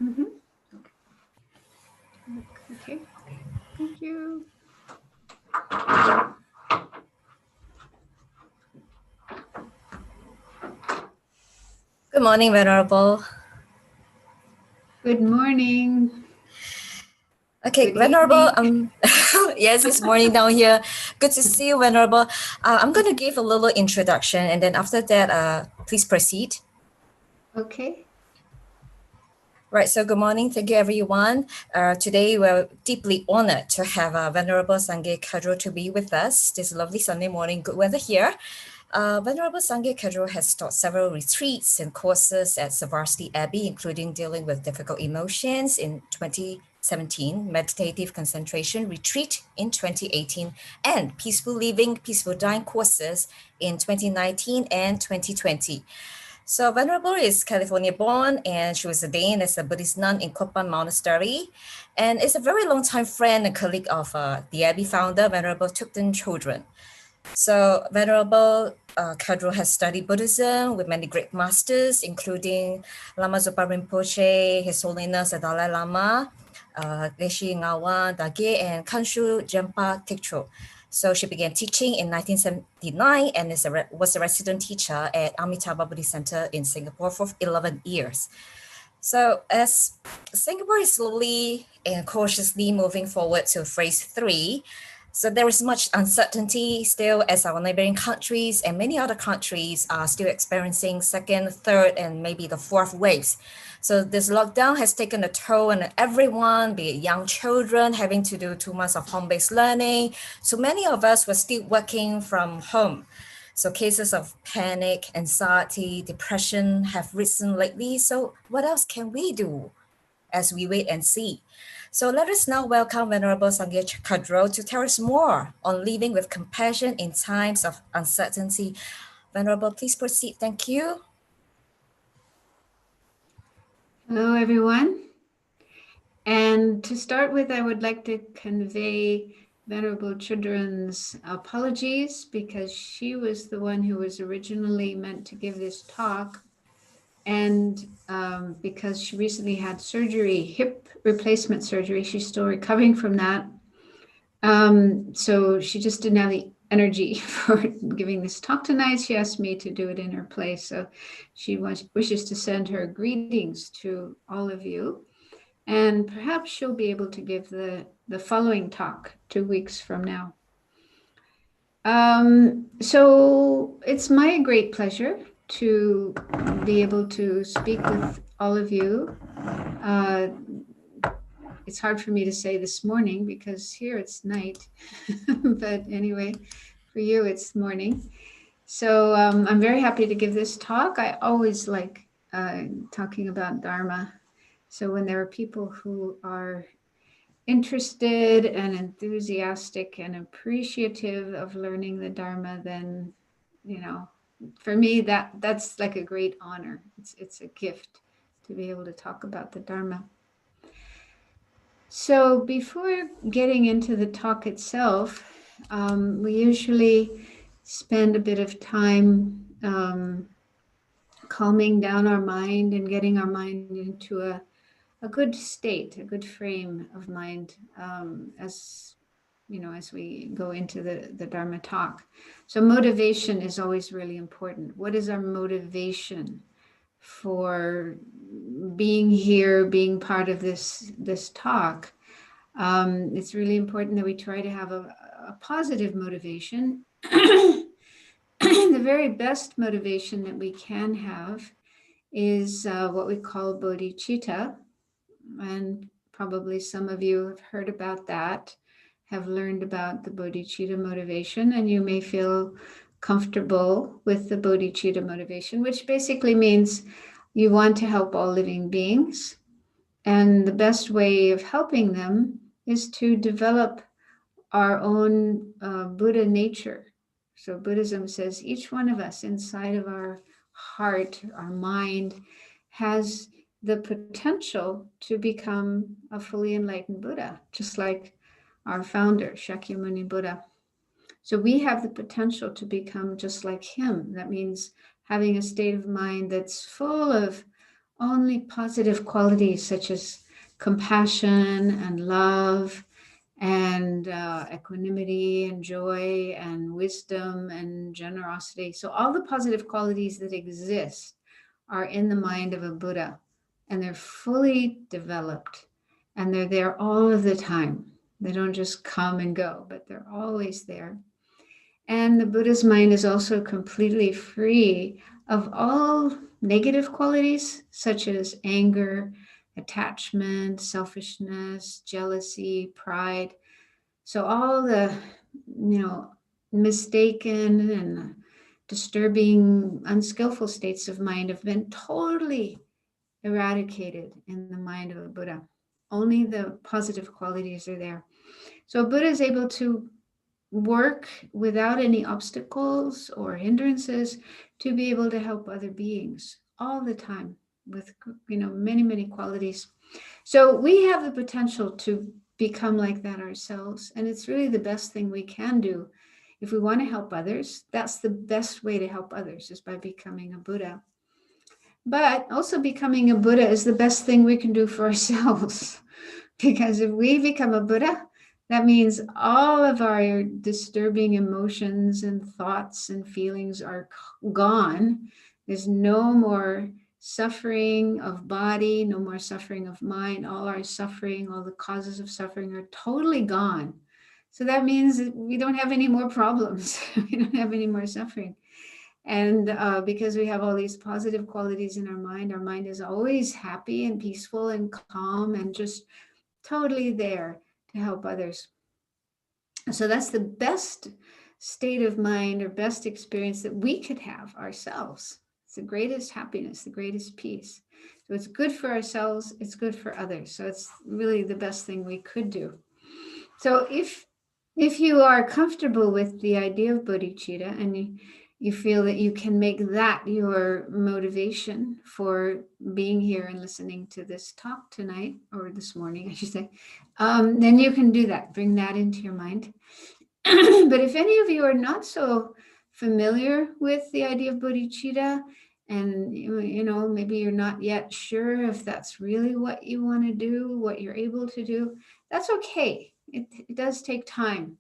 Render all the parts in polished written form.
Mm-hmm. Okay. Thank you. Good morning, Venerable. Good morning. Okay, Good Venerable. evening. Yes, it's morning down here. Good to see you, Venerable. I'm going to give a little introduction, and then after that, please proceed. Okay. Right, so good morning. Thank you, everyone. Today, we're deeply honored to have Venerable Sangye Kadro to be with us this lovely Sunday morning. Good weather here. Venerable Sangye Kadro has taught several retreats and courses at Savarsty Abbey, including dealing with difficult emotions in 2017, meditative concentration retreat in 2018, and peaceful living, peaceful dying courses in 2019 and 2020. So Venerable is California born, and she was ordained as a Buddhist nun in Kopan Monastery, and is a very long time friend and colleague of the Abbey founder, Venerable Thubten Chodron. So Venerable Kadro has studied Buddhism with many great masters, including Lama Zopa Rinpoche, His Holiness the Dalai Lama, Geshe Ngawan Dage, and Kanshu Jampa Tikcho. So she began teaching in 1979 and was a resident teacher at Amitabha Buddhist Centre in Singapore for 11 years. So as Singapore is slowly and cautiously moving forward to phase 3, so there is much uncertainty still as our neighboring countries and many other countries are still experiencing second, third, and maybe the fourth waves. So this lockdown has taken a toll on everyone, be it young children having to do 2 months of home-based learning. So many of us were still working from home. So cases of panic, anxiety, depression have risen lately. So what else can we do as we wait and see? So let us now welcome Venerable Sangye Kadro to tell us more on living with compassion in times of uncertainty. Venerable, please proceed. Thank you. Hello, everyone. And to start with, I would like to convey Venerable Chodron's apologies because she was the one who was originally meant to give this talk. And because she recently had surgery, hip replacement surgery, she's still recovering from that. So she just didn't have the energy for giving this talk tonight. She asked me to do it in her place. So she wishes to send her greetings to all of you. And perhaps she'll be able to give the following talk 2 weeks from now. So it's my great pleasure to be able to speak with all of you. It's hard for me to say this morning because here it's night, but anyway, for you it's morning. So I'm very happy to give this talk. I always like talking about Dharma. So when there are people who are interested and enthusiastic and appreciative of learning the Dharma, then, you know, for me, that's like a great honor. It's a gift to be able to talk about the Dharma. So before getting into the talk itself, we usually spend a bit of time calming down our mind and getting our mind into a good state, a good frame of mind as you know, as we go into the Dharma talk. So motivation is always really important. What is our motivation for being here, being part of this talk? It's really important that we try to have a positive motivation. The very best motivation that we can have is what we call bodhicitta. And probably some of you have heard about that, have learned about the bodhicitta motivation, and you may feel comfortable with the bodhicitta motivation, which basically means you want to help all living beings. And the best way of helping them is to develop our own Buddha nature. So Buddhism says each one of us inside of our heart, our mind, has the potential to become a fully enlightened Buddha, just like our founder, Shakyamuni Buddha. So we have the potential to become just like him. That means having a state of mind that's full of only positive qualities such as compassion and love and equanimity and joy and wisdom and generosity. So all the positive qualities that exist are in the mind of a Buddha, and they're fully developed, and they're there all of the time. They don't just come and go, but they're always there. And the Buddha's mind is also completely free of all negative qualities such as anger, attachment, selfishness, jealousy, pride. So all the, mistaken and disturbing, unskillful states of mind have been totally eradicated in the mind of a Buddha. Only the positive qualities are there. So a Buddha is able to work without any obstacles or hindrances to be able to help other beings all the time with many qualities. So we have the potential to become like that ourselves, and it's really the best thing we can do. If we want to help others, that's the best way to help others, is by becoming a Buddha. But also becoming a Buddha is the best thing we can do for ourselves. Because if we become a Buddha, that means all of our disturbing emotions and thoughts and feelings are gone. There's no more suffering of body, no more suffering of mind. All our suffering, all the causes of suffering are totally gone. So that means that we don't have any more problems. We don't have any more suffering. And because we have all these positive qualities in our mind is always happy and peaceful and calm and just totally there to help others. So that's the best state of mind or best experience that we could have ourselves. It's the greatest happiness, the greatest peace. So it's good for ourselves, it's good for others. So it's really the best thing we could do. So if you are comfortable with the idea of bodhicitta and you feel that you can make that your motivation for being here and listening to this talk tonight, or this morning, I should say, then you can do that. Bring that into your mind. But if any of you are not so familiar with the idea of bodhicitta, and maybe you're not yet sure if that's really what you want to do, what you're able to do, that's okay. It does take time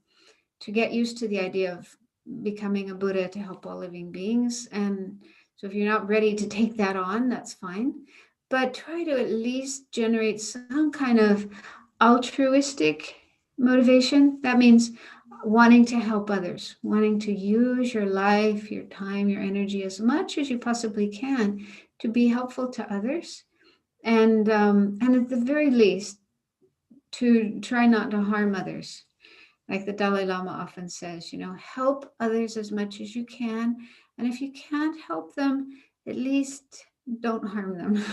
to get used to the idea of becoming a Buddha to help all living beings. And so if you're not ready to take that on, that's fine. But try to at least generate some kind of altruistic motivation. That means wanting to help others, wanting to use your life, your time, your energy as much as you possibly can to be helpful to others. And at the very least, to try not to harm others. Like the Dalai Lama often says, help others as much as you can. And if you can't help them, at least don't harm them.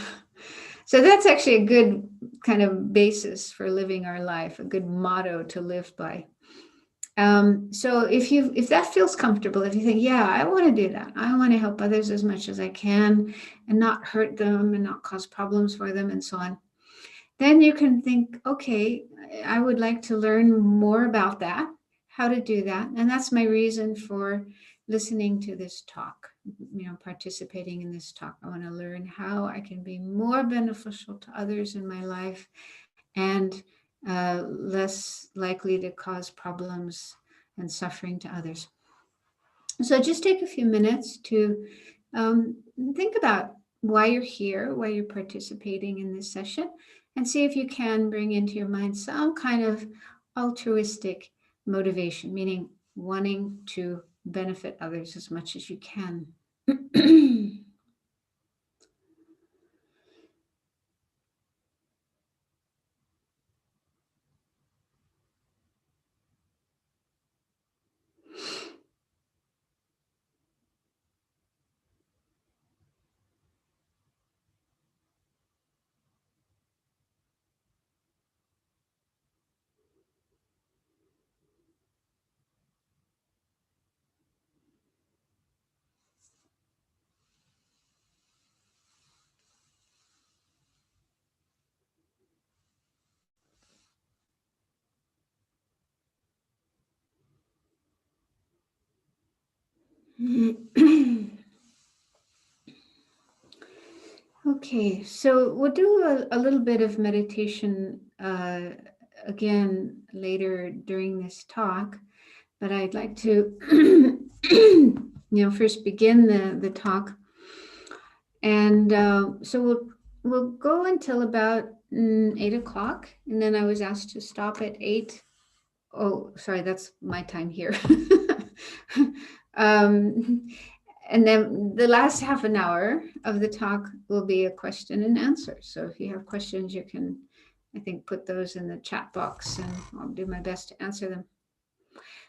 So that's actually a good kind of basis for living our life, a good motto to live by. So if that feels comfortable, if you think, yeah, I want to do that, I want to help others as much as I can and not hurt them and not cause problems for them and so on, then you can think, okay, I would like to learn more about that, how to do that. And that's my reason for listening to this talk, participating in this talk. I want to learn how I can be more beneficial to others in my life and less likely to cause problems and suffering to others. So just take a few minutes to think about why you're here, why you're participating in this session, and see if you can bring into your mind some kind of altruistic motivation, meaning wanting to benefit others as much as you can. Okay, so we'll do a little bit of meditation again later during this talk, but I'd like to, first begin the talk, and so we'll go until about 8 o'clock, and then I was asked to stop at 8. Oh, sorry, that's my time here. um, and then the last half an hour of the talk will be a question and answer. So if you have questions, you can, I think, put those in the chat box and I'll do my best to answer them.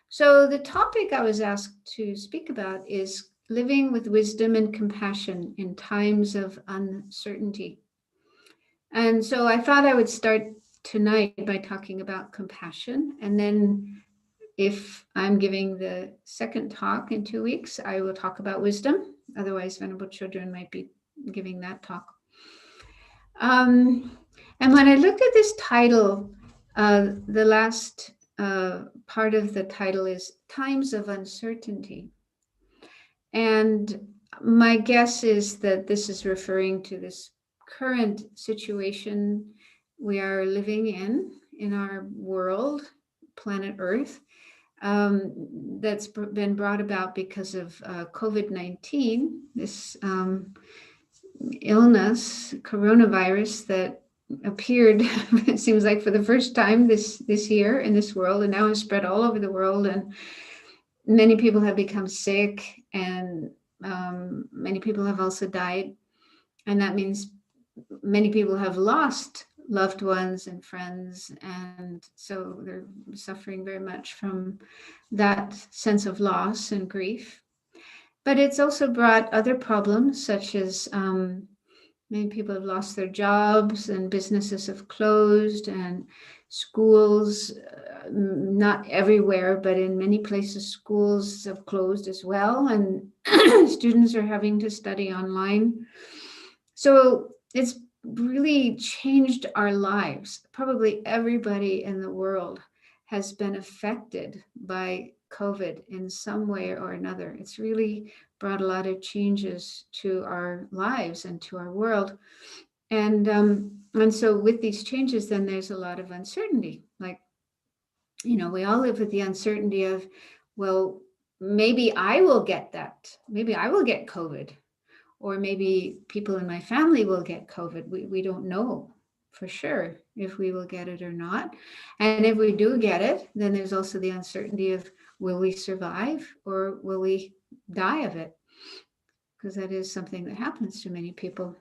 So the topic I was asked to speak about is living with wisdom and compassion in times of uncertainty. And so I thought I would start tonight by talking about compassion, and then if I'm giving the second talk in 2 weeks, I will talk about wisdom. Otherwise, Venerable Chodron might be giving that talk. And when I looked at this title, the last part of the title is Times of Uncertainty. And my guess is that this is referring to this current situation we are living in our world, planet Earth, that's been brought about because of COVID-19, this illness, coronavirus that appeared, it seems like for the first time this year in this world, and now has spread all over the world, and many people have become sick, and many people have also died, and that means many people have lost loved ones and friends, and so they're suffering very much from that sense of loss and grief. But it's also brought other problems, such as many people have lost their jobs and businesses have closed, and schools, not everywhere, but in many places, schools have closed as well, and students are having to study online. So it's really changed our lives. Probably everybody in the world has been affected by COVID in some way or another. It's really brought a lot of changes to our lives and to our world. And so with these changes, then there's a lot of uncertainty. Like, we all live with the uncertainty of, well, maybe I will get that. Maybe I will get COVID. Or maybe people in my family will get COVID. We don't know for sure if we will get it or not. And if we do get it, then there's also the uncertainty of, will we survive or will we die of it? Because that is something that happens to many people.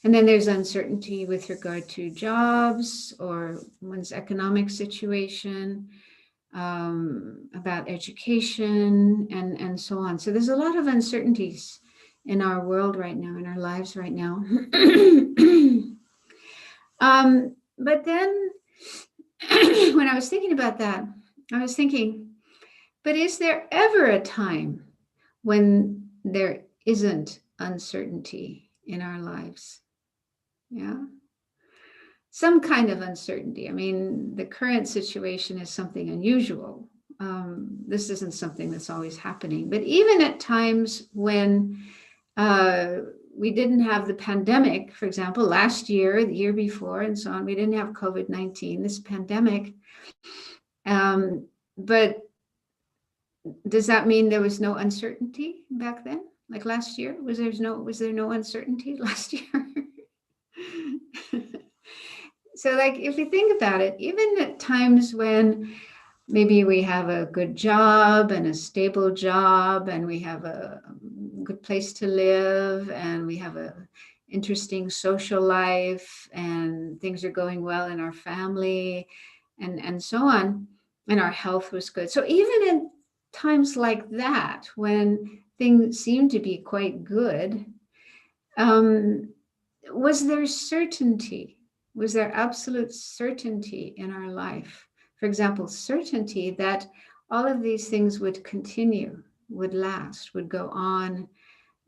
And then there's uncertainty with regard to jobs or one's economic situation, about education, and so on. So there's a lot of uncertainties in our world right now, in our lives right now. But then when I was thinking about that, I was thinking, but is there ever a time when there isn't uncertainty in our lives? Yeah. Some kind of uncertainty. I mean, the current situation is something unusual. This isn't something that's always happening. But even at times when we didn't have the pandemic, for example, last year, the year before, and so on, we didn't have COVID-19, this pandemic. But does that mean there was no uncertainty back then? Like last year, was there no uncertainty last year? So like, if you think about it, even at times when maybe we have a good job and a stable job, and we have a good place to live, and we have a interesting social life, and things are going well in our family, and so on, and our health was good. So even in times like that, when things seem to be quite good, was there certainty? Was there absolute certainty in our life? For example, certainty that all of these things would continue, would last, would go on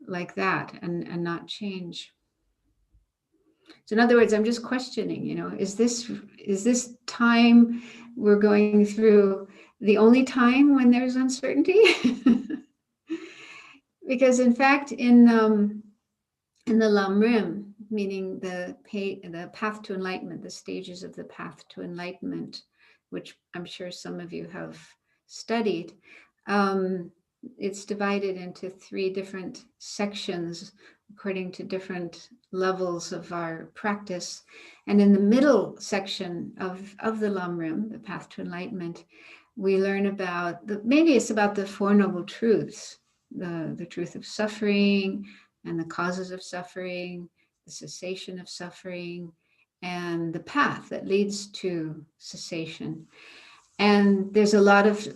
like that, and not change. So in other words, I'm just questioning, is this time we're going through the only time when there's uncertainty? Because in fact, in the Lam Rim, meaning the path to enlightenment, the stages of the path to enlightenment, which I'm sure some of you have studied. It's divided into 3 different sections according to different levels of our practice. And in the middle section of the Lamrim, the path to enlightenment, we learn about mainly it's about the Four Noble Truths, the truth of suffering and the causes of suffering, the cessation of suffering, and the path that leads to cessation. And there's a lot of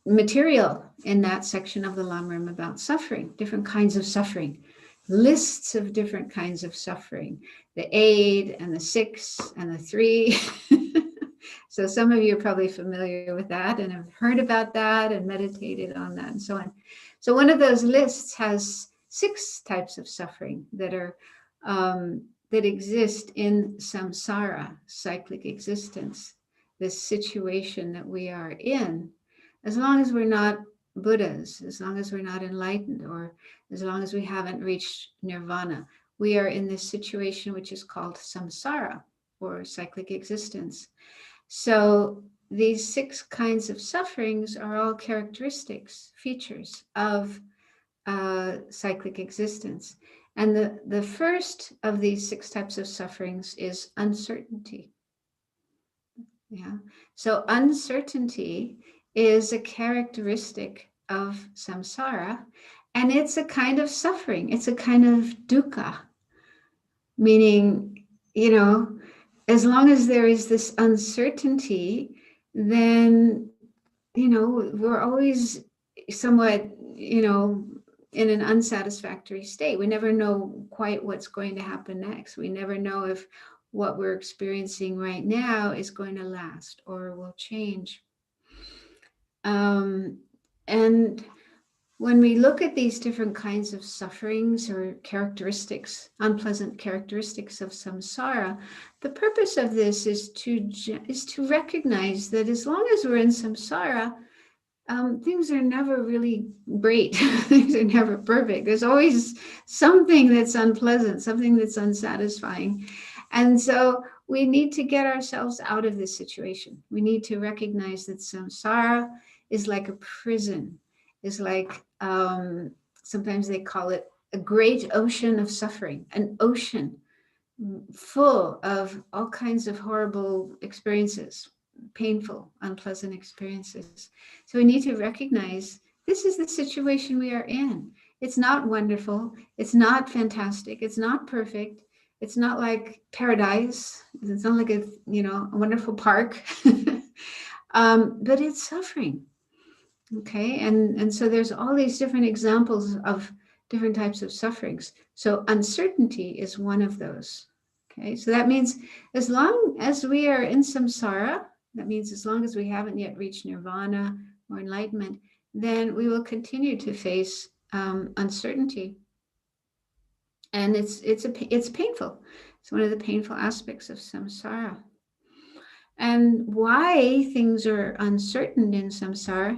material in that section of the Lamrim about suffering, different kinds of suffering, lists of different kinds of suffering, the 8 and the 6 and the 3. So some of you are probably familiar with that and have heard about that and meditated on that and so on. So one of those lists has 6 types of suffering that are that exist in samsara, cyclic existence, this situation that we are in, as long as we're not Buddhas, as long as we're not enlightened, or as long as we haven't reached nirvana, we are in this situation which is called samsara, or cyclic existence. So these 6 kinds of sufferings are all characteristics, features of cyclic existence. And the first of these 6 types of sufferings is uncertainty. Yeah. So uncertainty is a characteristic of samsara, and it's a kind of suffering. It's a kind of dukkha, meaning, as long as there is this uncertainty, then, we're always somewhat, in an unsatisfactory state. We never know quite what's going to happen next. We never know if what we're experiencing right now is going to last or will change. And when we look at these different kinds of sufferings or characteristics, unpleasant characteristics of samsara, the purpose of this is to recognize that as long as we're in samsara, things are never really great. Things are never perfect. There's always something that's unpleasant, something that's unsatisfying. And so we need to get ourselves out of this situation. We need to recognize that samsara is like a prison, is like, sometimes they call it a great ocean of suffering, an ocean full of all kinds of horrible experiences, painful, unpleasant experiences. So we need to recognize this is the situation we are in. It's not wonderful. It's not fantastic. It's not perfect. It's not like paradise. It's not like a wonderful park, but it's suffering. Okay, and so there's all these different examples of different types of sufferings. So uncertainty is one of those. Okay, so that means as long as we are in samsara, that means as long as we haven't yet reached nirvana or enlightenment, then we will continue to face uncertainty. And it's painful. It's one of the painful aspects of samsara. And why things are uncertain in samsara,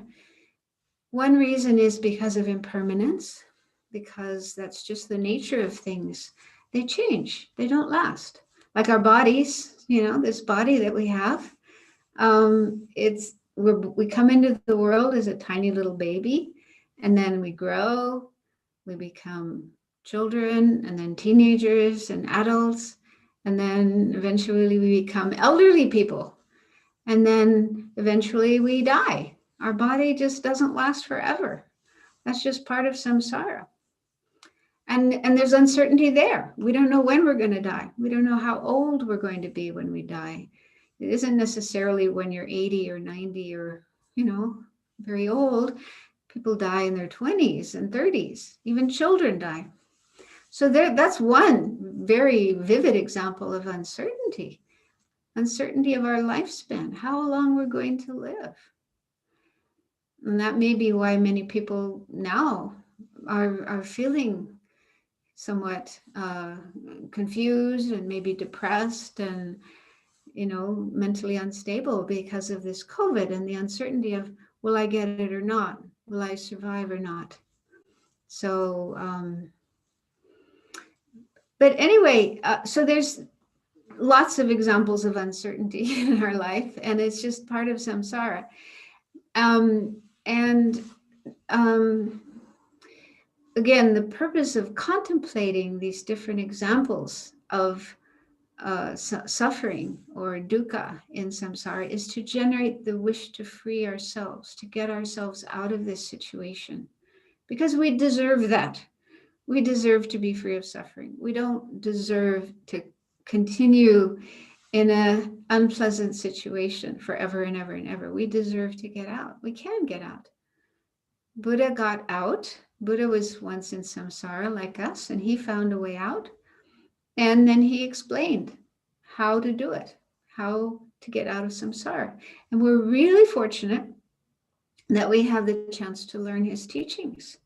one reason is because of impermanence, because that's just the nature of things. They change, they don't last. Like our bodies, this body that we have, we come into the world as a tiny little baby, and then we grow, we become children, and then teenagers and adults, and then eventually we become elderly people, and then eventually we die. Our body just doesn't last forever. That's just part of samsara. And there's uncertainty there. We don't know when we're going to die. We don't know how old we're going to be when we die. It isn't necessarily when you're 80 or 90 or, very old. People die in their 20s and 30s. Even children die. So that's one very vivid example of uncertainty. Uncertainty of our lifespan, how long we're going to live. And that may be why many people now are feeling somewhat confused and maybe depressed and, mentally unstable because of this COVID and the uncertainty of, will I get it or not? Will I survive or not? So But anyway, so there's lots of examples of uncertainty in our life, and it's just part of samsara. And again, the purpose of contemplating these different examples of suffering or dukkha in samsara is to generate the wish to free ourselves, to get ourselves out of this situation, because we deserve that. We deserve to be free of suffering. We don't deserve to continue in an unpleasant situation forever and ever and ever. We deserve to get out. We can get out. Buddha got out. Buddha was once in samsara like us, and he found a way out. And then he explained how to do it, how to get out of samsara. And we're really fortunate that we have the chance to learn his teachings.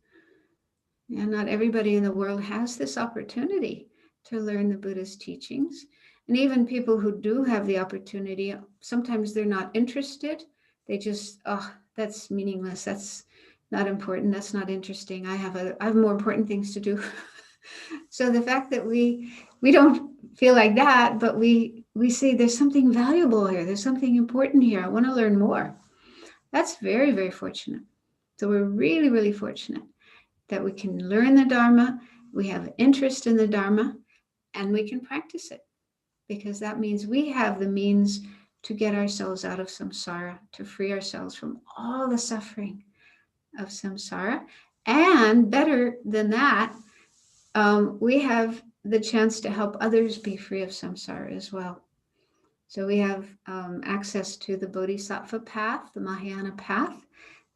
And not everybody in the world has this opportunity to learn the Buddha's teachings. And even people who do have the opportunity, sometimes they're not interested. They just, oh, that's meaningless. That's not important. That's not interesting. I have more important things to do. So the fact that we don't feel like that, but we say there's something valuable here. There's something important here. I want to learn more. That's very, very fortunate. So we're really, really fortunate that we can learn the Dharma, we have interest in the Dharma, and we can practice it, because that means we have the means to get ourselves out of samsara, to free ourselves from all the suffering of samsara. And better than that, we have the chance to help others be free of samsara as well. So we have access to the Bodhisattva path, the Mahayana path,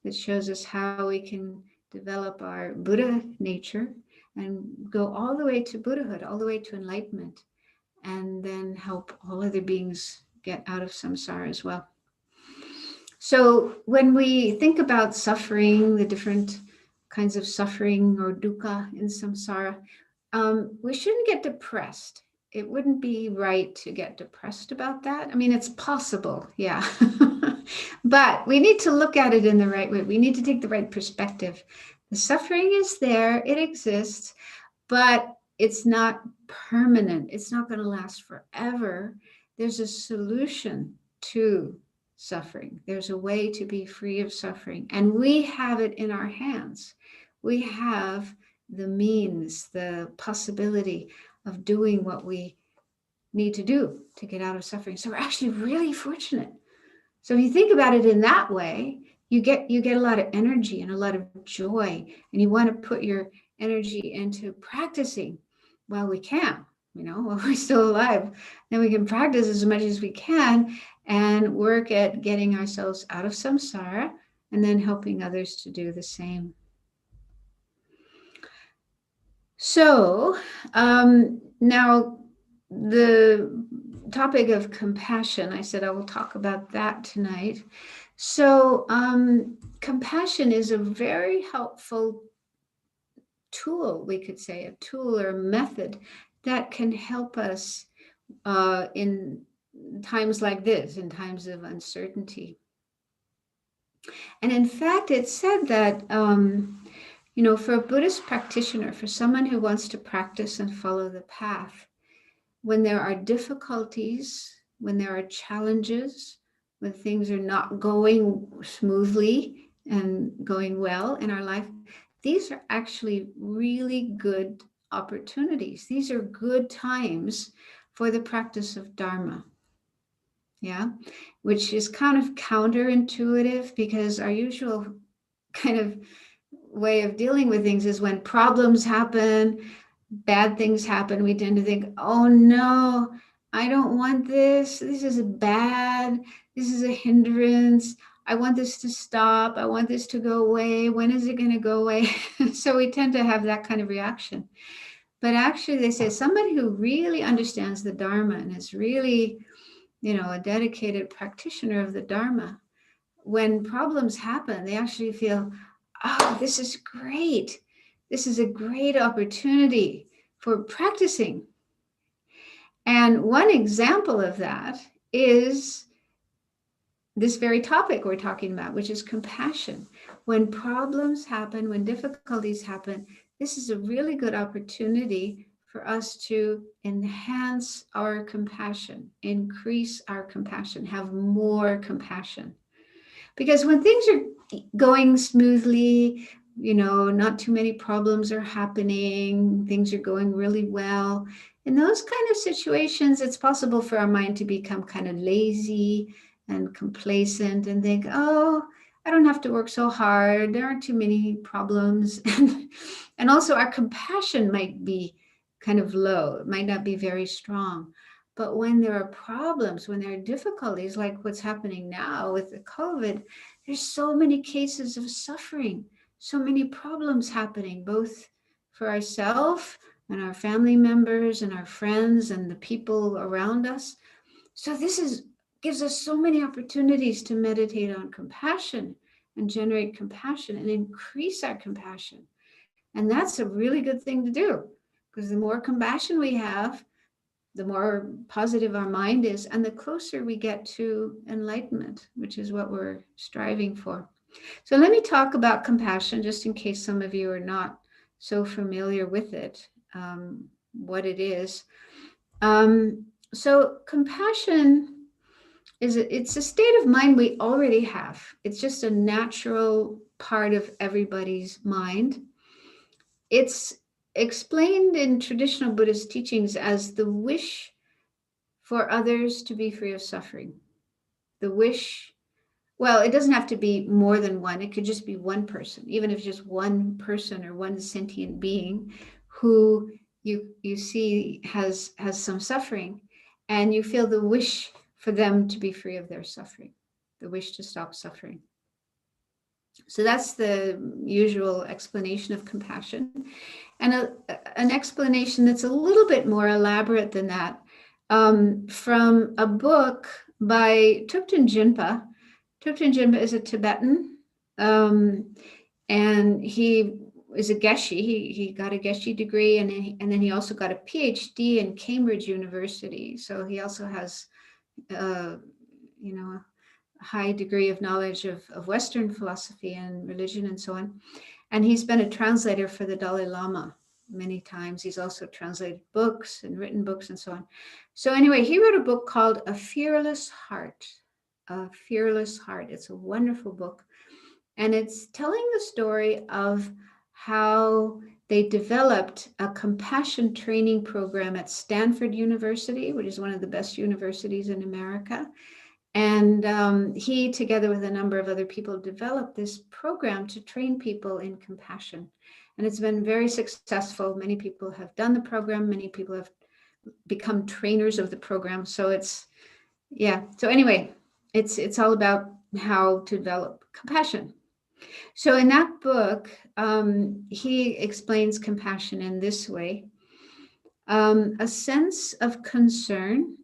that shows us how we can develop our Buddha nature and go all the way to Buddhahood, all the way to enlightenment, and then help all other beings get out of samsara as well. So when we think about suffering, the different kinds of suffering or dukkha in samsara, we shouldn't get depressed. It wouldn't be right to get depressed about that. I mean, it's possible, yeah. But we need to look at it in the right way. We need to take the right perspective. The suffering is there, it exists, but it's not permanent. It's not going to last forever. There's a solution to suffering. There's a way to be free of suffering, and we have it in our hands. We have the means, the possibility of doing what we need to do to get out of suffering. So we're actually really fortunate. So if you think about it in that way, you get a lot of energy and a lot of joy, and you want to put your energy into practicing while we can, while we're still alive. Then we can practice as much as we can and work at getting ourselves out of samsara and then helping others to do the same. So now the topic of compassion, I said I will talk about that tonight. So compassion is a very helpful tool, we could say, a tool or a method that can help us in times like this, in times of uncertainty. And in fact, it's said that for a Buddhist practitioner, for someone who wants to practice and follow the path, when there are difficulties, when there are challenges, when things are not going smoothly and going well in our life, these are actually really good opportunities. These are good times for the practice of Dharma. Yeah, which is kind of counterintuitive, because our usual kind of way of dealing with things is when problems happen, bad things happen, we tend to think, oh no, I don't want this. This is bad. This is a hindrance. I want this to stop. I want this to go away. When is it going to go away? So we tend to have that kind of reaction. But actually, they say somebody who really understands the Dharma and is really, a dedicated practitioner of the Dharma, when problems happen, they actually feel, oh, this is great. This is a great opportunity for practicing. And one example of that is this very topic we're talking about, which is compassion. When problems happen, when difficulties happen, this is a really good opportunity for us to enhance our compassion, increase our compassion, have more compassion. Because when things are going smoothly, not too many problems are happening, things are going really well, in those kind of situations, it's possible for our mind to become kind of lazy and complacent and think, oh, I don't have to work so hard. There aren't too many problems. And also our compassion might be kind of low. It might not be very strong. But when there are problems, when there are difficulties, like what's happening now with the COVID, there's so many cases of suffering, so many problems happening, both for ourselves and our family members and our friends and the people around us. So this gives us so many opportunities to meditate on compassion and generate compassion and increase our compassion. And that's a really good thing to do, because the more compassion we have, the more positive our mind is, and the closer we get to enlightenment, which is what we're striving for. So let me talk about compassion, just in case some of you are not so familiar with it, what it is. So compassion it's a state of mind we already have. It's just a natural part of everybody's mind. It's explained in traditional Buddhist teachings as the wish for others to be free of suffering. The wish, well, it doesn't have to be more than one. It could just be one person, even if it's just one person or one sentient being who you see has some suffering, and you feel the wish for them to be free of their suffering, the wish to stop suffering. So that's the usual explanation of compassion. And an explanation that's a little bit more elaborate than that, from a book by Thubten Jinpa. Thubten Jinpa is a Tibetan, and he is a geshe. He got a geshe degree, and then he also got a PhD in Cambridge University. So he also has, a high degree of knowledge of Western philosophy and religion and so on. And he's been a translator for the Dalai Lama many times. He's also translated books and written books and so on. So anyway, he wrote a book called A Fearless Heart. A Fearless Heart. It's a wonderful book. And it's telling the story of how they developed a compassion training program at Stanford University, which is one of the best universities in America. And he, together with a number of other people, developed this program to train people in compassion. And it's been very successful. Many people have done the program. Many people have become trainers of the program. So so anyway, it's all about how to develop compassion. So in that book, he explains compassion in this way: a sense of concern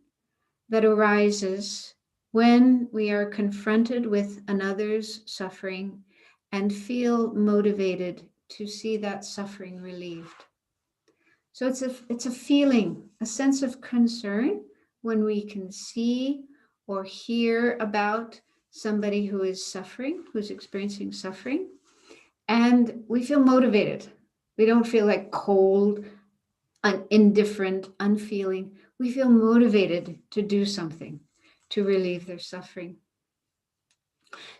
that arises when we are confronted with another's suffering and feel motivated to see that suffering relieved. So it's a feeling, a sense of concern when we can see or hear about somebody who is suffering, who's experiencing suffering, and we feel motivated. We don't feel like cold, indifferent, unfeeling. We feel motivated to do something to relieve their suffering.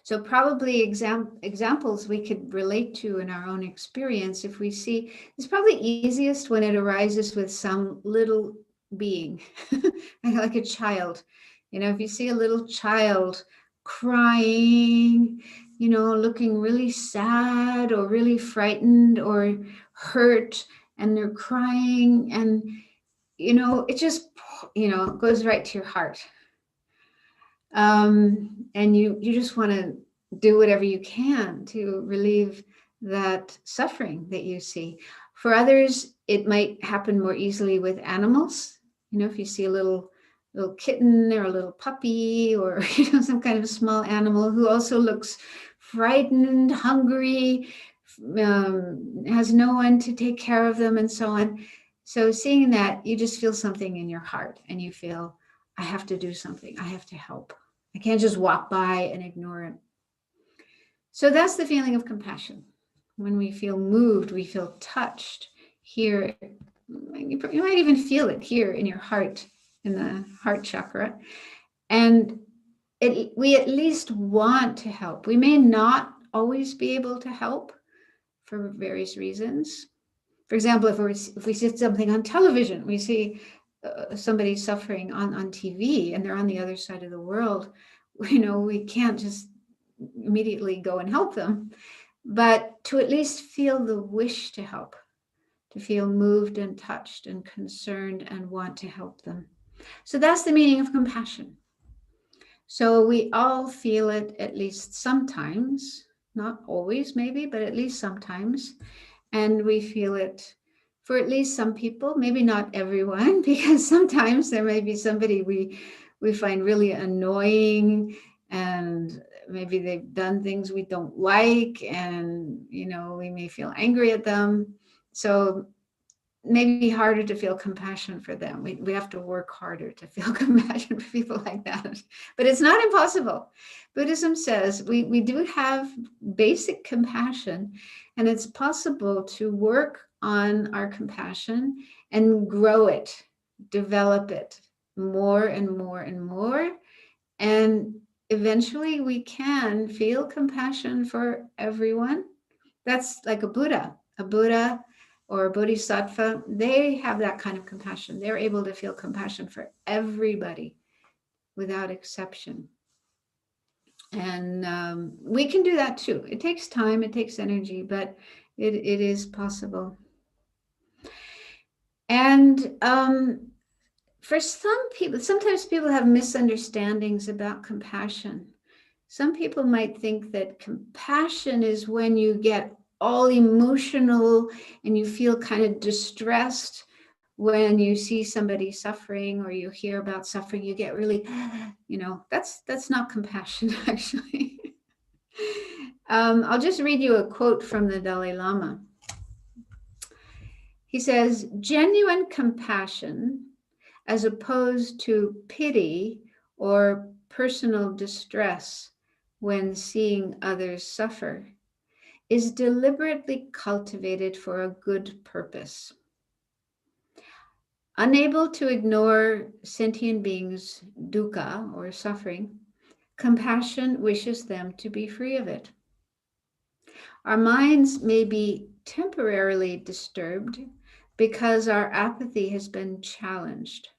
So probably examples we could relate to in our own experience, if we see, it's probably easiest when it arises with some little being, like a child. If you see a little child crying, looking really sad or really frightened or hurt, and they're crying, and it just goes right to your heart. And you just want to do whatever you can to relieve that suffering that you see. For others, it might happen more easily with animals. If you see a little kitten or a little puppy or some kind of a small animal who also looks frightened, hungry, has no one to take care of them, and so on. So seeing that, you just feel something in your heart, and you feel, I have to do something. I have to help. I can't just walk by and ignore it. So that's the feeling of compassion. When we feel moved, we feel touched here You might even feel it here in your heart, in the heart chakra. And we at least want to help. We may not always be able to help for various reasons. For example, if we see something on television, we see somebody suffering on TV and they're on the other side of the world, we can't just immediately go and help them, but to at least feel the wish to help, to feel moved and touched and concerned and want to help them. So that's the meaning of compassion. So we all feel it at least sometimes, not always maybe, but at least sometimes. And we feel it for at least some people, maybe not everyone, because sometimes there may be somebody we find really annoying, and maybe they've done things we don't like, and we may feel angry at them. So maybe harder to feel compassion for them. We have to work harder to feel compassion for people like that. But it's not impossible. Buddhism says we do have basic compassion, and it's possible to work on our compassion and grow it, develop it more and more and more. And eventually we can feel compassion for everyone. That's like a Buddha or a bodhisattva. They have that kind of compassion. They're able to feel compassion for everybody without exception. And we can do that too. It takes time, it takes energy, but it is possible. And for some people, sometimes people have misunderstandings about compassion. Some people might think that compassion is when you get all emotional and you feel kind of distressed when you see somebody suffering or you hear about suffering. You get really, that's not compassion, actually. I'll just read you a quote from the Dalai Lama. He says, genuine compassion, as opposed to pity or personal distress when seeing others suffer, is deliberately cultivated for a good purpose. Unable to ignore sentient beings' dukkha or suffering, compassion wishes them to be free of it. Our minds may be temporarily disturbed because our apathy has been challenged.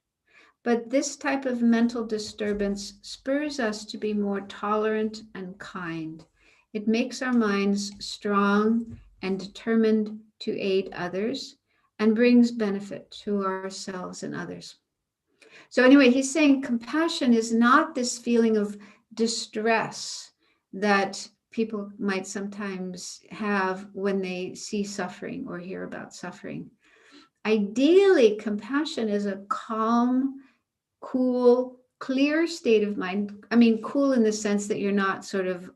But this type of mental disturbance spurs us to be more tolerant and kind. It makes our minds strong and determined to aid others and brings benefit to ourselves and others. So anyway, he's saying compassion is not this feeling of distress that people might sometimes have when they see suffering or hear about suffering. Ideally, compassion is a calm, cool, clear state of mind. I mean, cool in the sense that you're not sort of,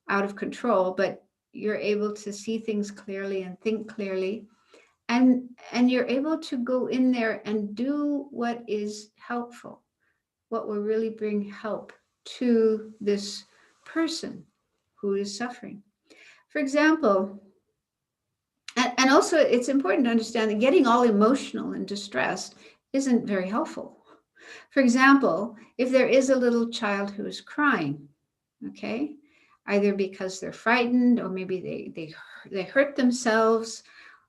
out of control, but you're able to see things clearly and think clearly. And you're able to go in there and do what is helpful, what will really bring help to this person who is suffering. For example, and also it's important to understand that getting all emotional and distressed isn't very helpful. For example, if there is a little child who is crying, okay, either because they're frightened or maybe they hurt themselves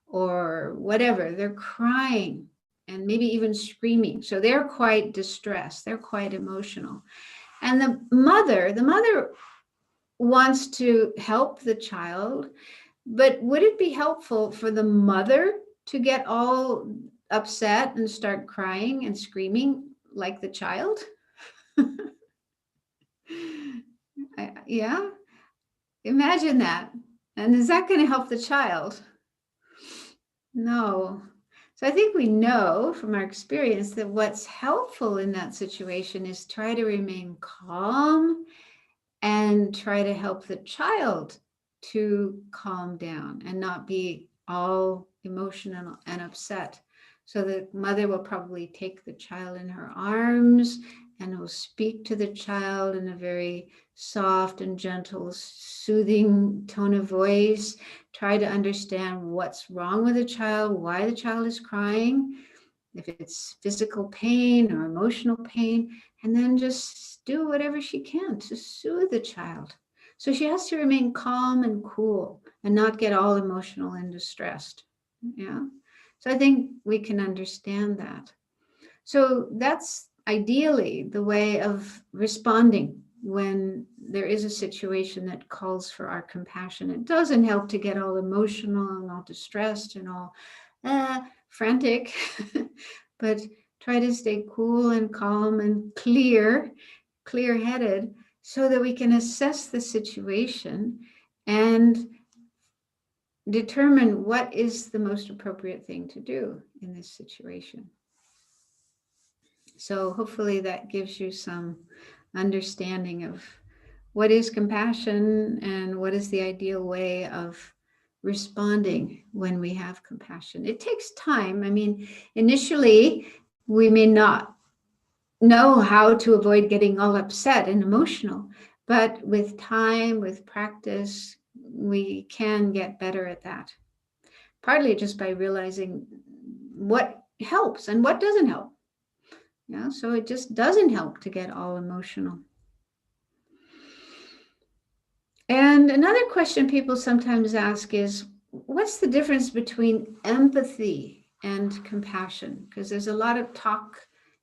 or whatever, they're crying and maybe even screaming. So they're quite distressed, they're quite emotional. And the mother wants to help the child, but would it be helpful for the mother to get all upset and start crying and screaming like the child? Yeah, imagine that. And is that going to help the child? No. So I think we know from our experience that what's helpful in that situation is try to remain calm and try to help the child to calm down and not be all emotional and upset So the mother will probably take the child in her arms and will speak to the child in a very soft and gentle, soothing tone of voice. Try to understand what's wrong with the child, why the child is crying, if it's physical pain or emotional pain, and then just do whatever she can to soothe the child. So she has to remain calm and cool and not get all emotional and distressed. Yeah. So I think we can understand that. So that's ideally the way of responding when there is a situation that calls for our compassion. It doesn't help to get all emotional and all distressed and all frantic, but try to stay cool and calm and clear-headed, so that we can assess the situation and determine what is the most appropriate thing to do in this situation. So hopefully that gives you some understanding of what is compassion and what is the ideal way of responding when we have compassion. It takes time. I mean, initially, we may not know how to avoid getting all upset and emotional, but with time, with practice, we can get better at that. Partly just by realizing what helps and what doesn't help. Yeah, so it just doesn't help to get all emotional. And another question people sometimes ask is, what's the difference between empathy and compassion? Because there's a lot of talk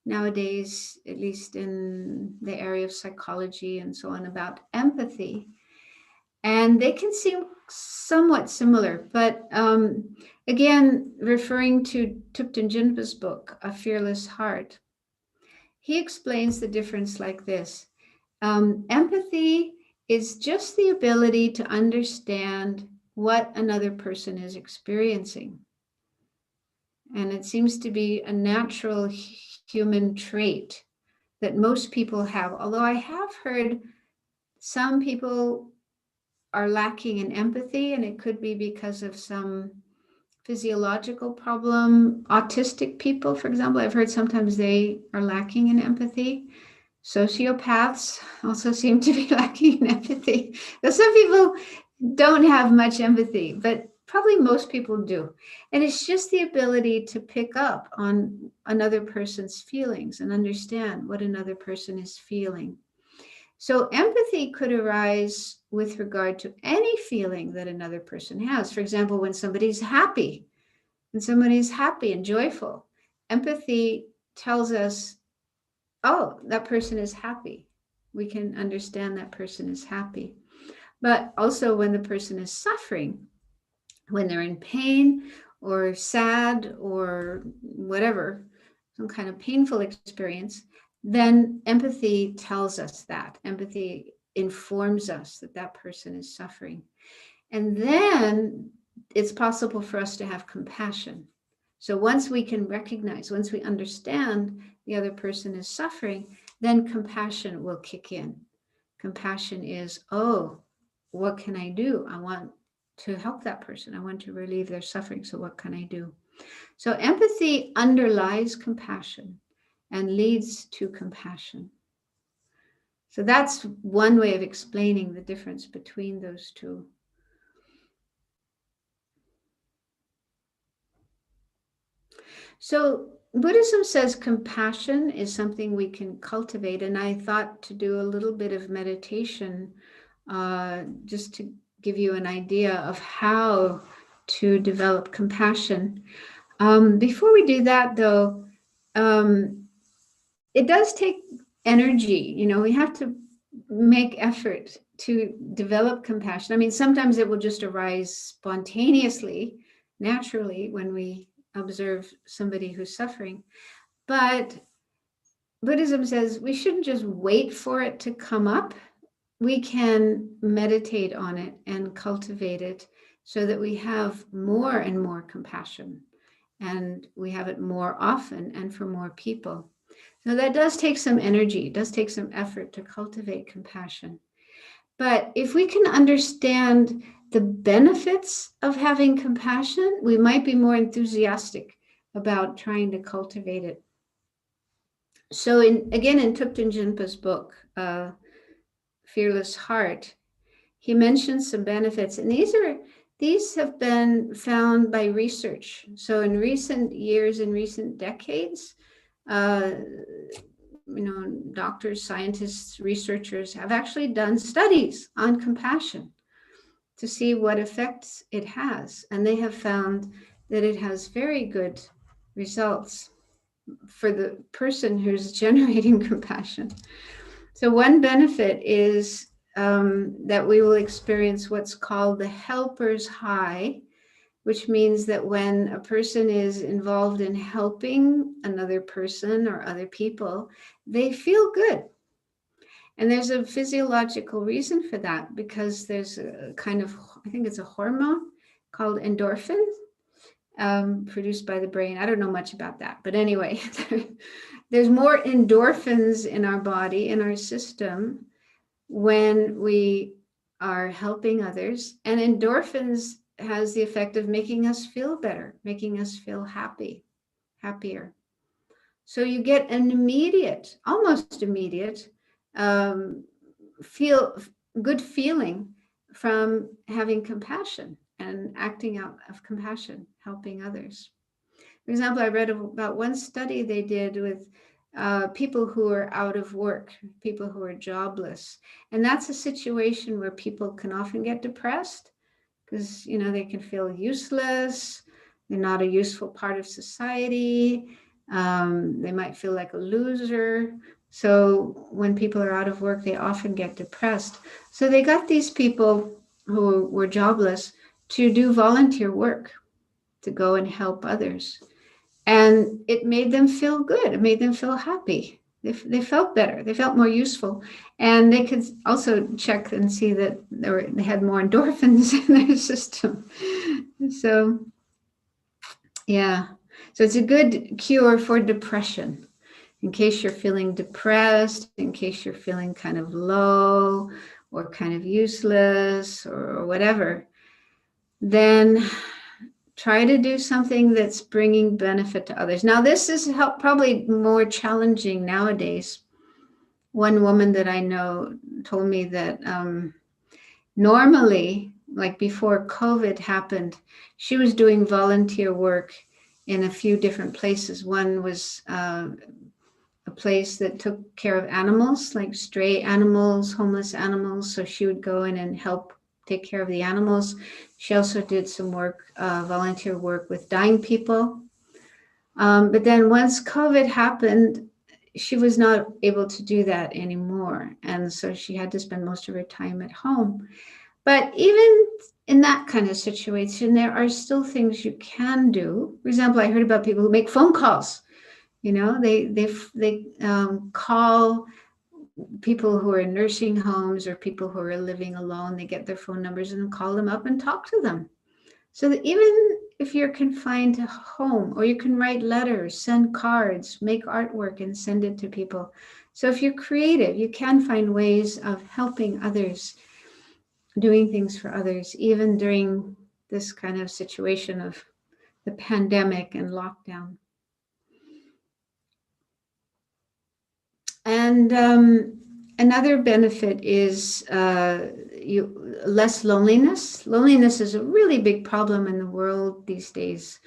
nowadays, at least in the area of psychology and so on, about empathy. And they can seem somewhat similar. But again, referring to Thubten Jinpa's book, A Fearless Heart, he explains the difference like this. Empathy is just the ability to understand what another person is experiencing. And it seems to be a natural human trait that most people have. Although I have heard some people are lacking in empathy, and it could be because of some physiological problem. Autistic people, for example, I've heard sometimes they are lacking in empathy. Sociopaths also seem to be lacking in empathy. Now, some people don't have much empathy, but probably most people do. And it's just the ability to pick up on another person's feelings and understand what another person is feeling. So empathy could arise with regard to any feeling that another person has. For example, when somebody's happy and joyful, empathy tells us, oh, that person is happy. We can understand that person is happy. But also when the person is suffering, when they're in pain or sad or whatever, some kind of painful experience, then empathy tells us that. Empathy informs us that that person is suffering. And then it's possible for us to have compassion. So once we can recognize, once we understand the other person is suffering, then compassion will kick in. Compassion is, oh, what can I do? I want to help that person. I want to relieve their suffering. So what can I do? So empathy underlies compassion and leads to compassion. So that's one way of explaining the difference between those two. So Buddhism says compassion is something we can cultivate. And I thought to do a little bit of meditation just to give you an idea of how to develop compassion. Before we do that, though, it does take energy. You know, we have to make effort to develop compassion. I mean, sometimes it will just arise spontaneously, naturally, when we observe somebody who's suffering. But Buddhism says we shouldn't just wait for it to come up. We can meditate on it and cultivate it so that we have more and more compassion, and we have it more often and for more people. So that does take some energy, it does take some effort to cultivate compassion. But if we can understand the benefits of having compassion, we might be more enthusiastic about trying to cultivate it. So again, in Thubten Jinpa's book, Fearless Heart, he mentions some benefits, and these have been found by research. So in recent years, in recent decades, doctors, scientists, researchers have actually done studies on compassion to see what effects it has. And they have found that it has very good results for the person who's generating compassion. So one benefit is that we will experience what's called the helper's high, which means that when a person is involved in helping another person or other people, they feel good. And there's a physiological reason for that, because there's a kind of, I think it's a hormone called endorphin, produced by the brain. I don't know much about that, but anyway, there's more endorphins in our body, in our system, when we are helping others. And endorphins has the effect of making us feel better, making us feel happier. So you get an immediate, almost immediate, good feeling from having compassion and acting out of compassion, helping others. For example, I read about one study they did with people who are out of work, people who are jobless. And that's a situation where people can often get depressed because, they can feel useless. They're not a useful part of society. They might feel like a loser. So when people are out of work, they often get depressed. So they got these people who were jobless to do volunteer work, to go and help others. And it made them feel good. It made them feel happy. They felt better. They felt more useful. And they could also check and see that they had more endorphins in their system. So, yeah. So it's a good cure for depression. In case you're feeling depressed, in case you're feeling kind of low or kind of useless or whatever, then try to do something that's bringing benefit to others. Now, this is probably more challenging nowadays. One woman that I know told me that normally, like before COVID happened, she was doing volunteer work in a few different places. One was a place that took care of animals, like stray animals, homeless animals. So she would go in and help take care of the animals. She also did some work, volunteer work with dying people. But then once COVID happened, she was not able to do that anymore. And so she had to spend most of her time at home. But even in that kind of situation, there are still things you can do. For example, I heard about people who make phone calls. They call people who are in nursing homes or people who are living alone. They get their phone numbers and call them up and talk to them. So that even if you're confined to home, or you can write letters, send cards, make artwork and send it to people. So if you're creative, you can find ways of helping others, doing things for others, even during this kind of situation of the pandemic and lockdown. And another benefit is less loneliness. Loneliness is a really big problem in the world these days.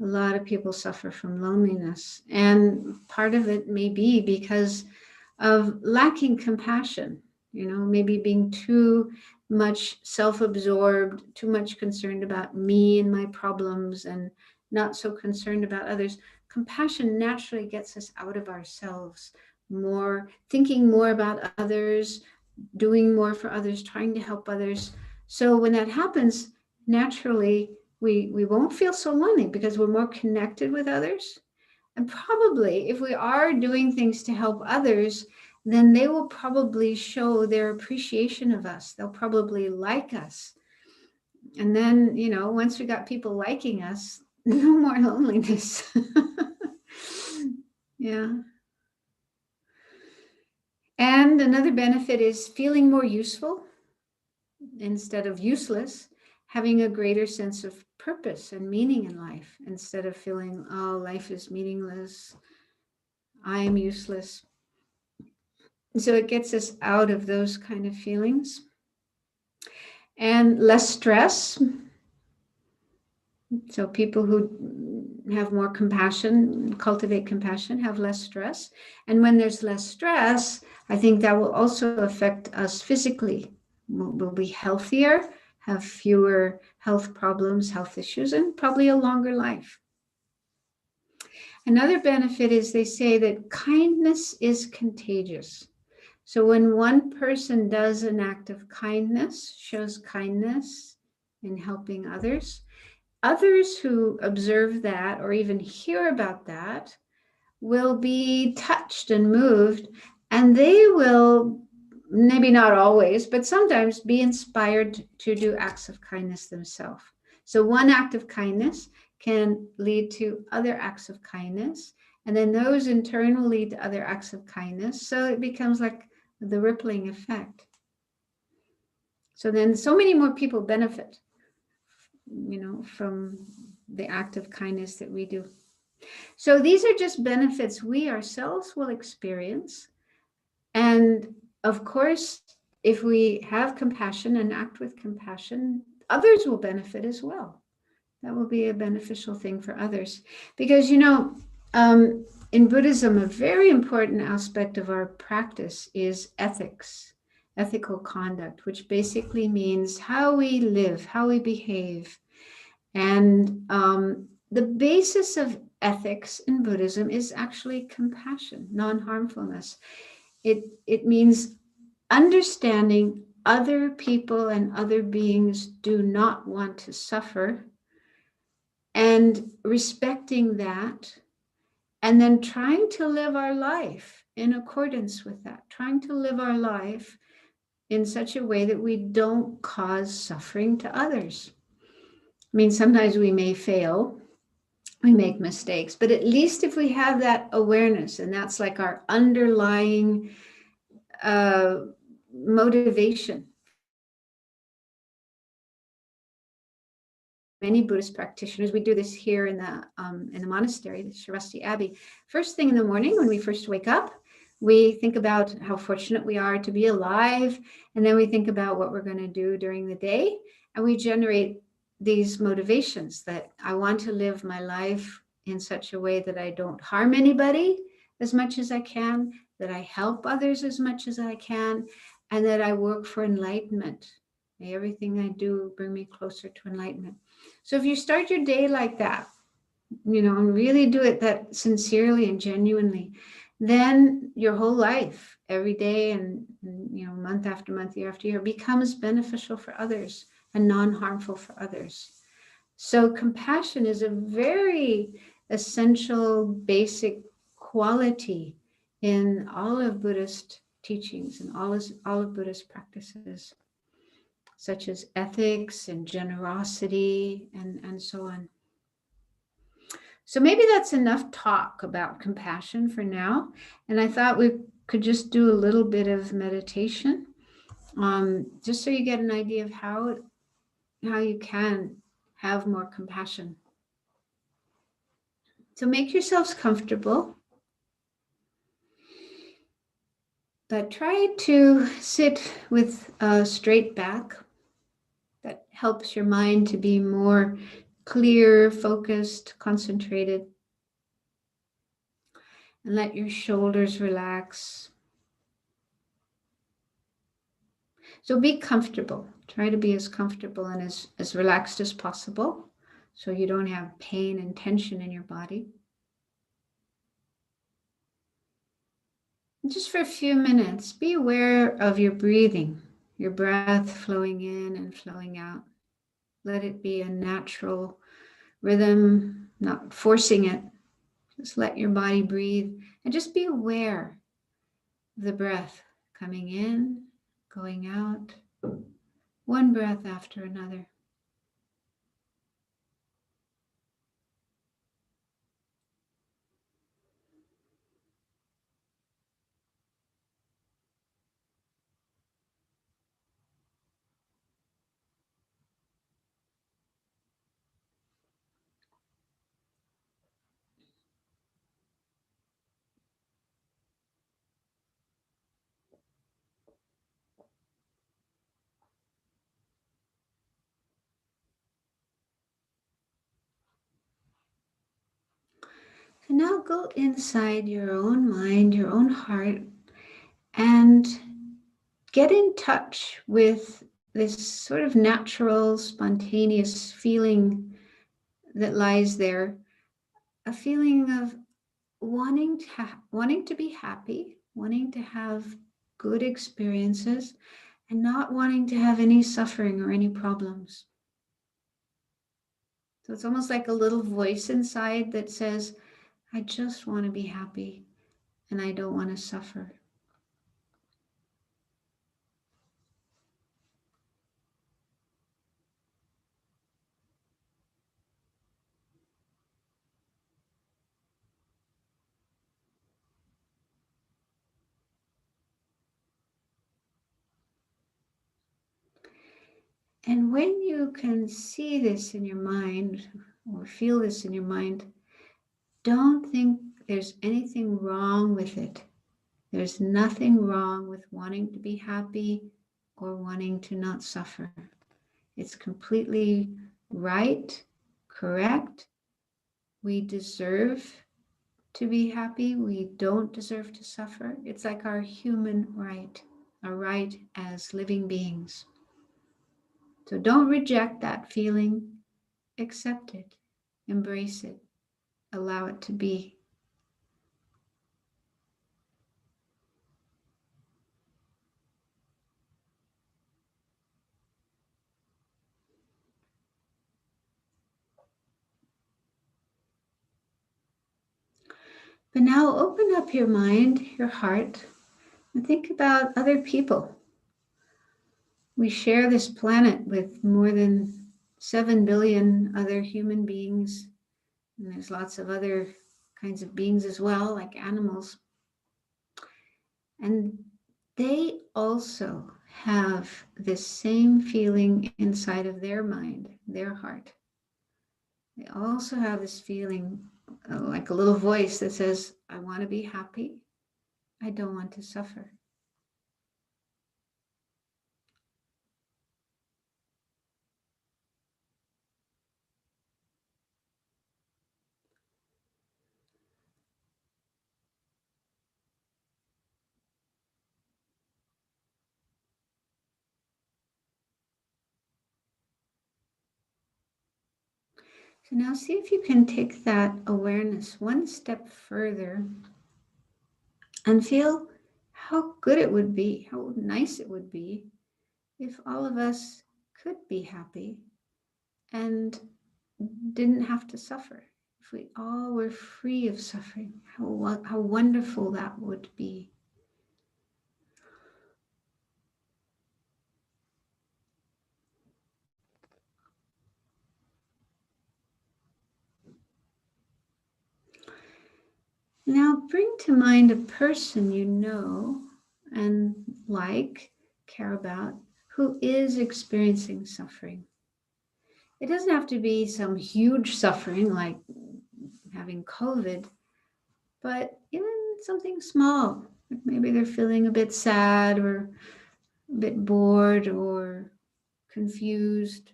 A lot of people suffer from loneliness. And part of it may be because of lacking compassion, maybe being too much self-absorbed, too much concerned about me and my problems and not so concerned about others. Compassion naturally gets us out of ourselves, more thinking more about others, doing more for others, trying to help others. So when that happens, naturally, we won't feel so lonely because we're more connected with others. And probably if we are doing things to help others, then they will probably show their appreciation of us. They'll probably like us. And then, once we got people liking us, no more loneliness. Yeah. And another benefit is feeling more useful instead of useless, having a greater sense of purpose and meaning in life instead of feeling, oh, life is meaningless, I am useless. So it gets us out of those kind of feelings. And less stress. So people who have more compassion, cultivate compassion, have less stress. And when there's less stress, I think that will also affect us physically. We'll be healthier, have fewer health problems, health issues, and probably a longer life. Another benefit is they say that kindness is contagious. So when one person does an act of kindness, shows kindness in helping others, others who observe that or even hear about that will be touched and moved, and they will, maybe not always, but sometimes be inspired to do acts of kindness themselves. So one act of kindness can lead to other acts of kindness, and then those in turn will lead to other acts of kindness. So it becomes like the rippling effect. So then so many more people benefit, from the act of kindness that we do. So these are just benefits we ourselves will experience. And of course, if we have compassion and act with compassion, others will benefit as well. That will be a beneficial thing for others. Because, in Buddhism, a very important aspect of our practice is ethics, ethical conduct, which basically means how we live, how we behave. And the basis of ethics in Buddhism is actually compassion, non-harmfulness. It means understanding other people and other beings do not want to suffer, and respecting that, and then trying to live our life in accordance with that, trying to live our life in such a way that we don't cause suffering to others. I mean, sometimes we may fail, we make mistakes, but at least if we have that awareness, and that's like our underlying motivation. Many Buddhist practitioners, we do this here in the monastery, the Shrivasti Abbey. First thing in the morning, when we first wake up, we think about how fortunate we are to be alive, and then we think about what we're going to do during the day, and we generate these motivations that I want to live my life in such a way that I don't harm anybody as much as I can, that I help others as much as I can, and that I work for enlightenment. May everything I do bring me closer to enlightenment. So if you start your day like that, and really do it that sincerely and genuinely, then your whole life, every day and month after month, year after year, becomes beneficial for others and non-harmful for others. So compassion is a very essential, basic quality in all of Buddhist teachings and all of Buddhist practices, such as ethics and generosity and so on. So maybe that's enough talk about compassion for now. And I thought we could just do a little bit of meditation, just so you get an idea of how you can have more compassion. So make yourselves comfortable, but try to sit with a straight back. That helps your mind to be more clear, focused, concentrated. And let your shoulders relax. So be comfortable. Try to be as comfortable and as relaxed as possible, so you don't have pain and tension in your body. And just for a few minutes, be aware of your breathing, your breath flowing in and flowing out. Let it be a natural rhythm, not forcing it. Just let your body breathe and just be aware of the breath coming in, going out, one breath after another. So now go inside your own mind, your own heart, and get in touch with this sort of natural, spontaneous feeling that lies there, a feeling of wanting to be happy, wanting to have good experiences, and not wanting to have any suffering or any problems. So it's almost like a little voice inside that says, I just want to be happy and I don't want to suffer. And when you can see this in your mind or feel this in your mind, don't think there's anything wrong with it. There's nothing wrong with wanting to be happy or wanting to not suffer. It's completely right, correct. We deserve to be happy. We don't deserve to suffer. It's like our human right, our right as living beings. So don't reject that feeling. Accept it, embrace it, allow it to be. But now open up your mind, your heart, and think about other people. We share this planet with more than 7 billion other human beings, and there's lots of other kinds of beings as well, like animals. And they also have this same feeling inside of their mind, their heart. They also have this feeling like a little voice that says, I want to be happy. I don't want to suffer. So now see if you can take that awareness one step further and feel how good it would be, how nice it would be if all of us could be happy and didn't have to suffer. If we all were free of suffering, how wonderful that would be. Now bring to mind a person you know and care about, who is experiencing suffering. It doesn't have to be some huge suffering like having COVID, but even something small. Like maybe they're feeling a bit sad or a bit bored or confused,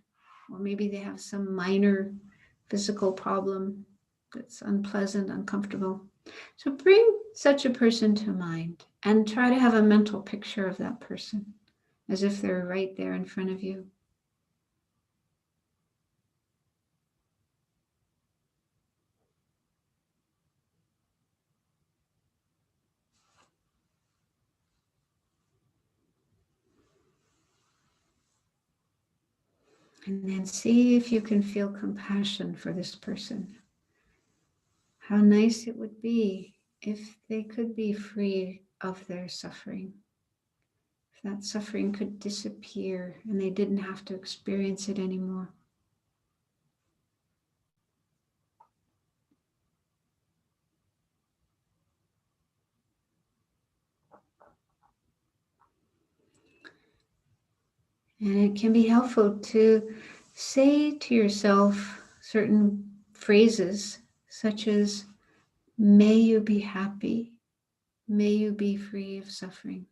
or maybe they have some minor physical problem that's unpleasant, uncomfortable. So bring such a person to mind and try to have a mental picture of that person as if they're right there in front of you. And then see if you can feel compassion for this person. How nice it would be if they could be free of their suffering. If that suffering could disappear and they didn't have to experience it anymore. And it can be helpful to say to yourself certain phrases such as, may you be happy, may you be free of suffering.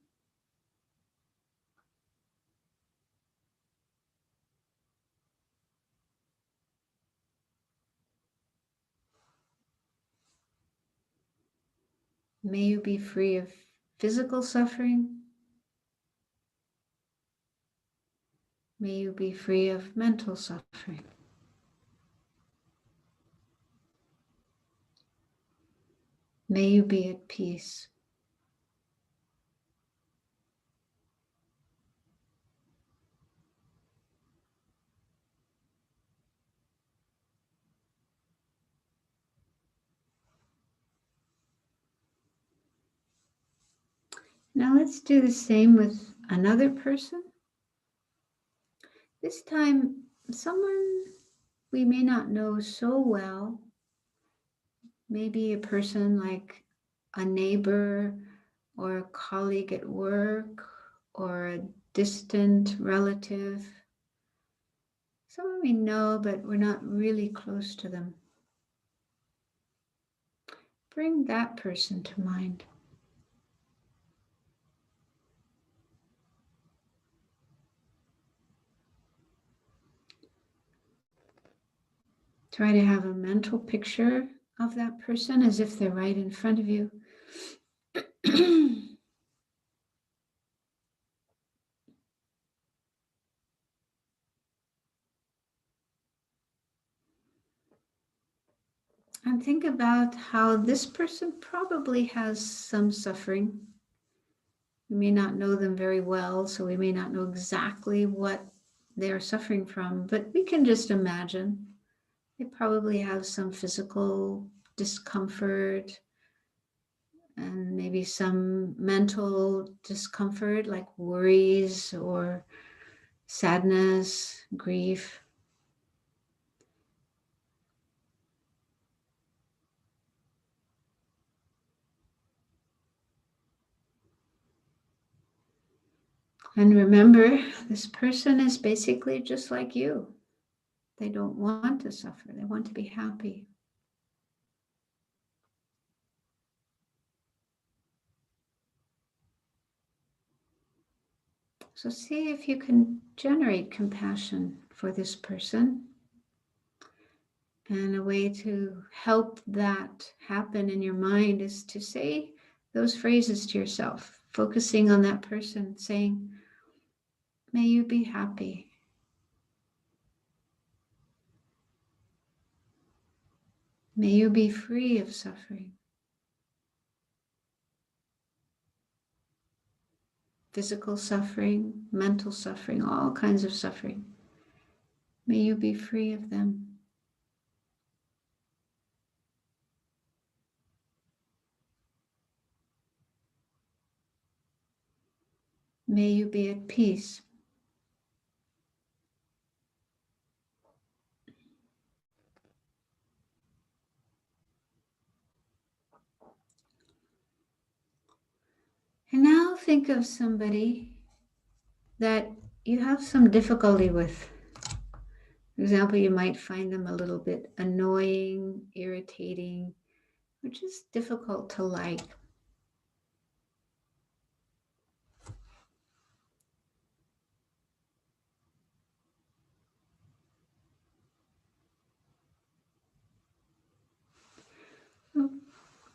May you be free of physical suffering. May you be free of mental suffering. May you be at peace. Now let's do the same with another person. This time, someone we may not know so well, maybe a person like a neighbor or a colleague at work or a distant relative. Someone we know, but we're not really close to them. Bring that person to mind. Try to have a mental picture of that person as if they're right in front of you. And think about how this person probably has some suffering. We may not know them very well, so we may not know exactly what they're suffering from, but we can just imagine. They probably have some physical discomfort and maybe some mental discomfort like worries or sadness, grief. And remember, this person is basically just like you. They don't want to suffer. They want to be happy. So see if you can generate compassion for this person. And a way to help that happen in your mind is to say those phrases to yourself, focusing on that person, saying, may you be happy. May you be free of suffering. Physical suffering, mental suffering, all kinds of suffering. May you be free of them. May you be at peace. And now think of somebody that you have some difficulty with. For example, you might find them a little bit annoying, irritating, or just difficult to like.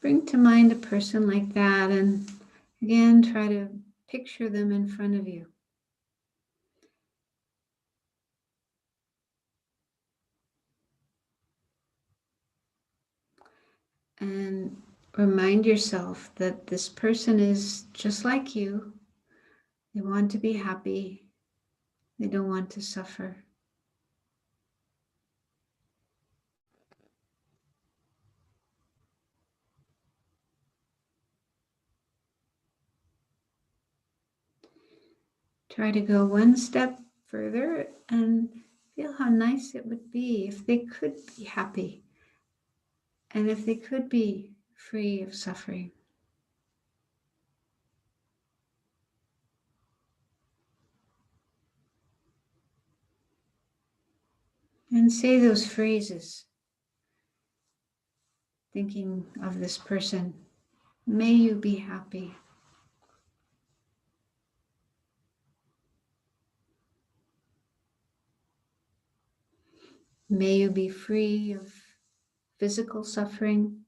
Bring to mind a person like that, and again, try to picture them in front of you. And remind yourself that this person is just like you. They want to be happy. They don't want to suffer. Try to go one step further and feel how nice it would be if they could be happy and if they could be free of suffering. And say those phrases, thinking of this person. May you be happy. May you be free of physical suffering.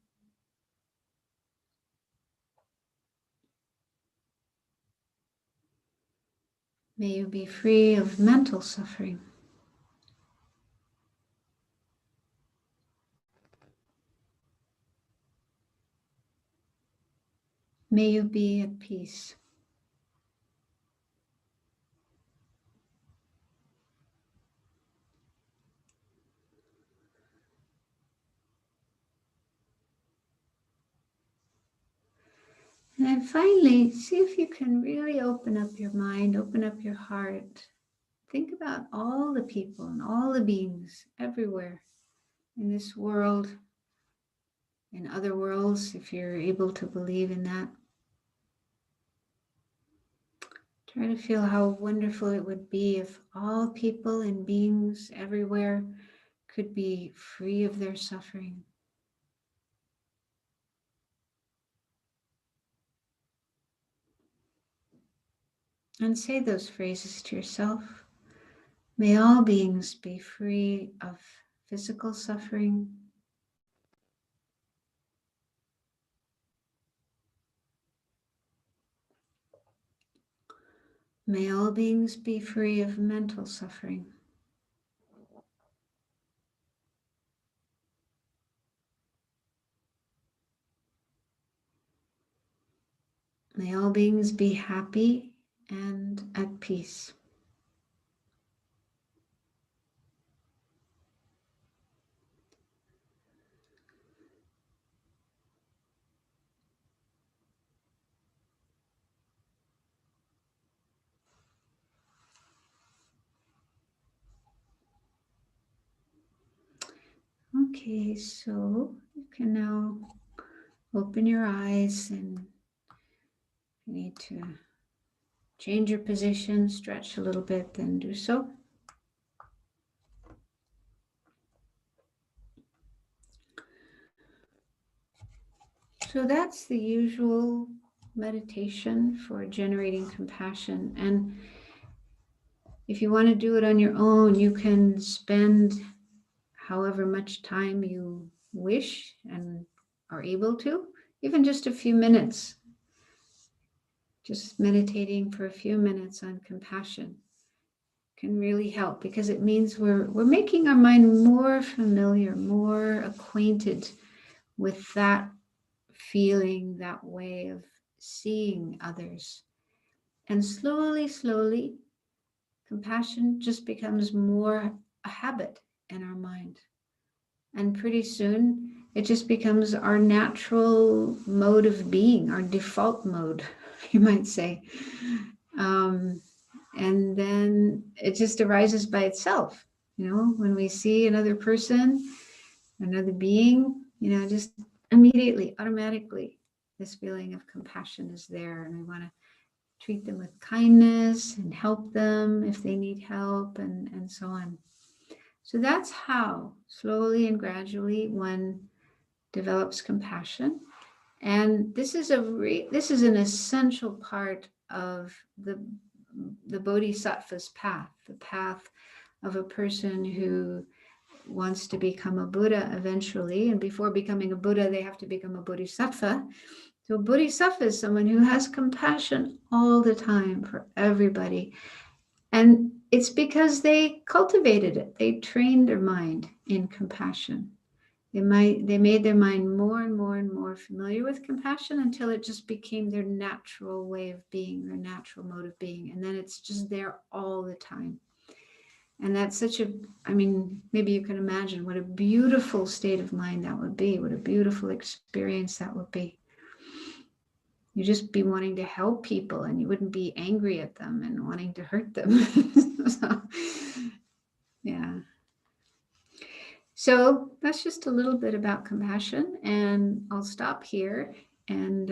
May you be free of mental suffering. May you be at peace. And then finally, see if you can really open up your mind, open up your heart. Think about all the people and all the beings everywhere in this world, in other worlds, if you're able to believe in that. Try to feel how wonderful it would be if all people and beings everywhere could be free of their suffering. And say those phrases to yourself. May all beings be free of physical suffering. May all beings be free of mental suffering. May all beings be happy and at peace. Okay, so you can now open your eyes, and you need to change your position, stretch a little bit, then do so. So that's the usual meditation for generating compassion. And if you want to do it on your own, you can spend however much time you wish and are able to, even just a few minutes, just meditating for a few minutes on compassion can really help, because it means we're making our mind more familiar, more acquainted with that feeling, that way of seeing others. And slowly, slowly, compassion just becomes more a habit in our mind. And pretty soon, it just becomes our natural mode of being, our default mode, you might say. And then it just arises by itself. You know, when we see another person, another being, you know, just immediately, automatically, this feeling of compassion is there. And we want to treat them with kindness and help them if they need help, and so on. So that's how slowly and gradually one develops compassion. And this is an essential part of the Bodhisattva's path, the path of a person who wants to become a Buddha eventually. And before becoming a Buddha, they have to become a Bodhisattva. So a Bodhisattva is someone who has compassion all the time for everybody. And it's because they cultivated it. They trained their mind in compassion. They made their mind more and more and more familiar with compassion until it just became their natural way of being, their natural mode of being. And then it's just there all the time. And that's maybe you can imagine what a beautiful state of mind that would be, what a beautiful experience that would be. You'd just be wanting to help people, and you wouldn't be angry at them and wanting to hurt them. So, yeah. So that's just a little bit about compassion, and I'll stop here and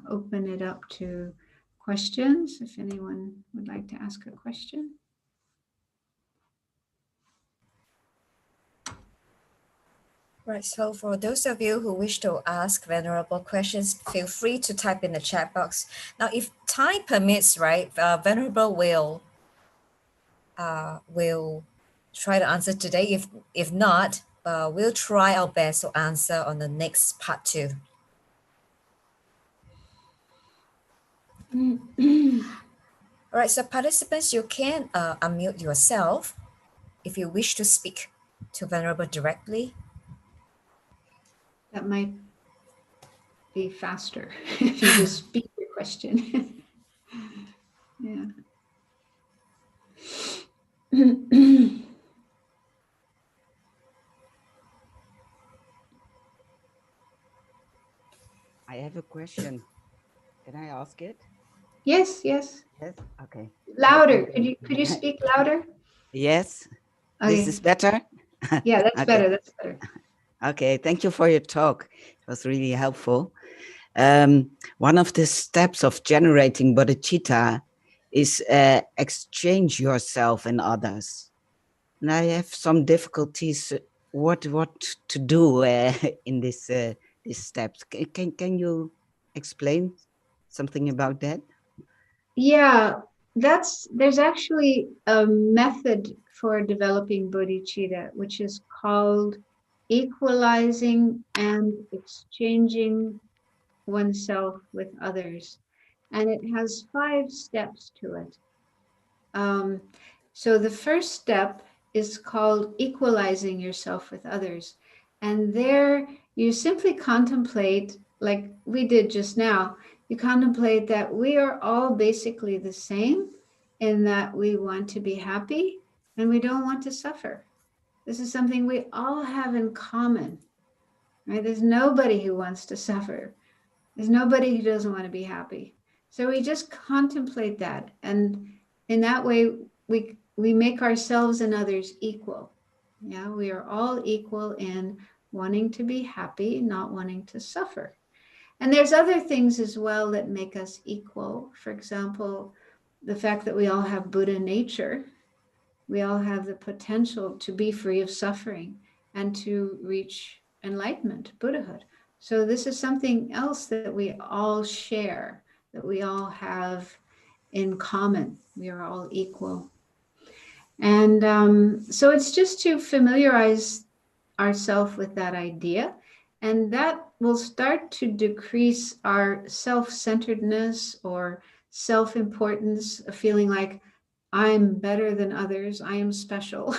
open it up to questions if anyone would like to ask a question. Right, so for those of you who wish to ask Venerable questions, feel free to type in the chat box. Now, if time permits, right, Venerable will try to answer today. If not, we'll try our best to answer on the next part 2. All right, so participants, you can unmute yourself if you wish to speak to Venerable directly. That might be faster if you just speak your question. Yeah. I have a question. Can I ask it? Yes, yes. Yes. Okay. Louder. Thank you. Could you speak louder? Yes. This Okay. is better. Yeah, that's Okay. better. That's better. Okay. Thank you for your talk. It was really helpful. One of the steps of generating bodhicitta is exchange yourself and others. And I have some difficulties. What to do in this steps? Can you explain something about that? Yeah, there's actually a method for developing bodhicitta, which is called equalizing and exchanging oneself with others. And it has 5 steps to it. So the first step is called equalizing yourself with others. And there you simply contemplate, like we did just now, you contemplate that we are all basically the same in that we want to be happy and we don't want to suffer. This is something we all have in common, right? There's nobody who wants to suffer. There's nobody who doesn't want to be happy. So we just contemplate that. And in that way, we make ourselves and others equal. Yeah, we are all equal in wanting to be happy, not wanting to suffer. And there's other things as well that make us equal. For example, the fact that we all have Buddha nature. We all have the potential to be free of suffering and to reach enlightenment, Buddhahood. So this is something else that we all share, that we all have in common. We are all equal. And so it's just to familiarize ourselves with that idea. And that will start to decrease our self-centeredness or self-importance, a feeling like I'm better than others, I am special,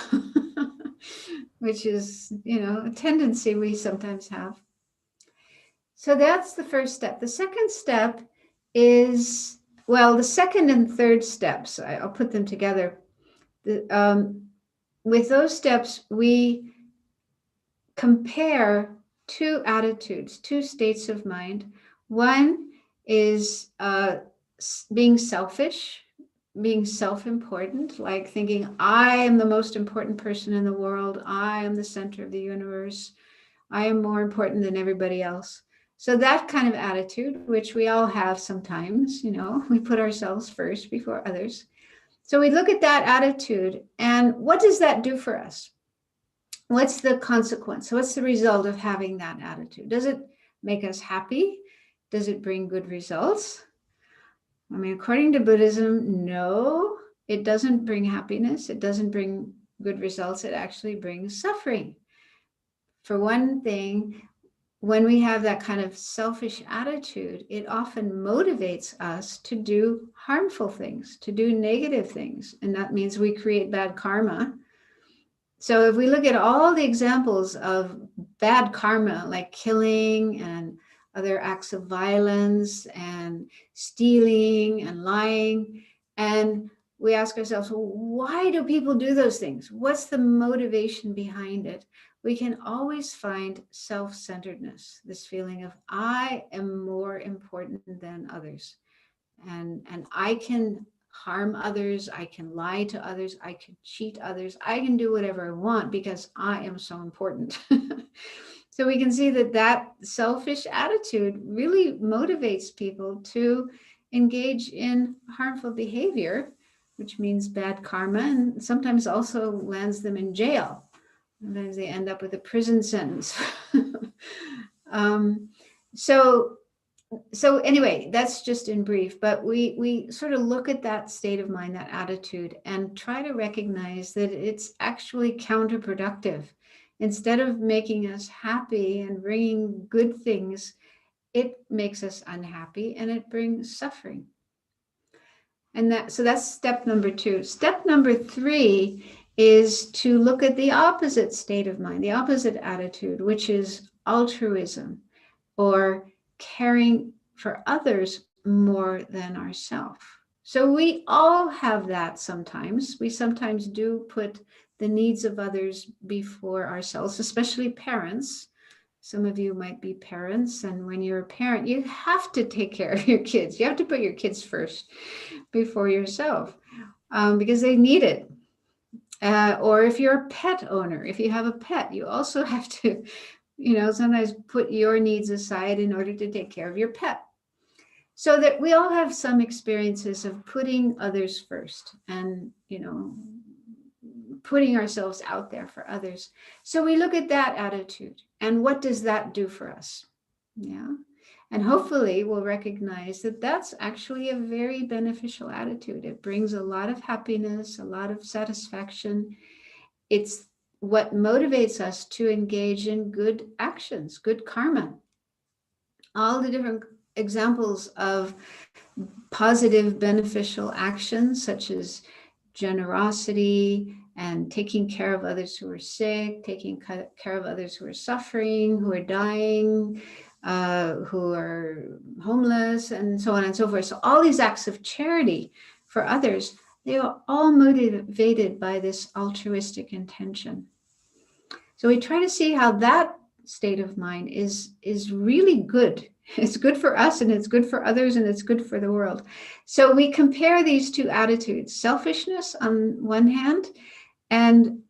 which is, a tendency we sometimes have. So that's the first step. The second step is, well, the second and third steps, I'll put them together. With those steps, we compare 2 attitudes, 2 states of mind. One is being selfish, being self-important, like thinking I am the most important person in the world, I am the center of the universe, I am more important than everybody else. So that kind of attitude, which we all have sometimes, we put ourselves first before others. So we look at that attitude, and what does that do for us? What's the consequence? What's the result of having that attitude? Does it make us happy? Does it bring good results? I mean, according to Buddhism, no, it doesn't bring happiness. It doesn't bring good results. It actually brings suffering. For one thing, when we have that kind of selfish attitude, it often motivates us to do harmful things, to do negative things. And that means we create bad karma. So if we look at all the examples of bad karma, like killing and other acts of violence and stealing and lying, and we ask ourselves, well, why do people do those things? What's the motivation behind it? We can always find self-centeredness, this feeling of I am more important than others. And I can harm others, I can lie to others, I can cheat others, I can do whatever I want because I am so important. So we can see that selfish attitude really motivates people to engage in harmful behavior, which means bad karma, and sometimes also lands them in jail. Sometimes they end up with a prison sentence. um, so anyway, that's just in brief, but we sort of look at that state of mind, that attitude, and try to recognize that it's actually counterproductive. Instead of making us happy and bringing good things, it makes us unhappy and it brings suffering. And so that's step number 2. Step number 3 is to look at the opposite state of mind, the opposite attitude, which is altruism, or caring for others more than ourselves. So we all have that sometimes. We sometimes do put the needs of others before ourselves, especially parents. Some of you might be parents, and when you're a parent, you have to take care of your kids. You have to put your kids first before yourself, because they need it. Or if you're a pet owner, if you have a pet, you also have to, sometimes put your needs aside in order to take care of your pet. So that we all have some experiences of putting others first and, putting ourselves out there for others. So we look at that attitude and what does that do for us? Yeah. And hopefully we'll recognize that that's actually a very beneficial attitude. It brings a lot of happiness, a lot of satisfaction. It's what motivates us to engage in good actions, good karma. All the different examples of positive beneficial actions, such as generosity and taking care of others who are sick, taking care of others who are suffering, who are dying, who are homeless, and so on and so forth. So all these acts of charity for others, they are all motivated by this altruistic intention. So we try to see how that state of mind is really good. It's good for us, and it's good for others, and it's good for the world. So we compare these two attitudes: selfishness on one hand, and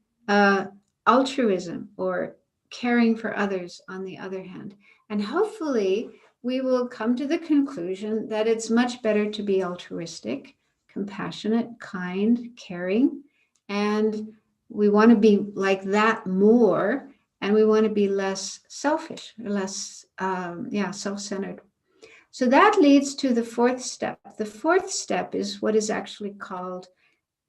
altruism, or caring for others, on the other hand. And hopefully we will come to the conclusion that it's much better to be altruistic, compassionate, kind, caring, and we want to be like that more, and we want to be less selfish, less self-centered. So that leads to the 4th step. The 4th step is what is actually called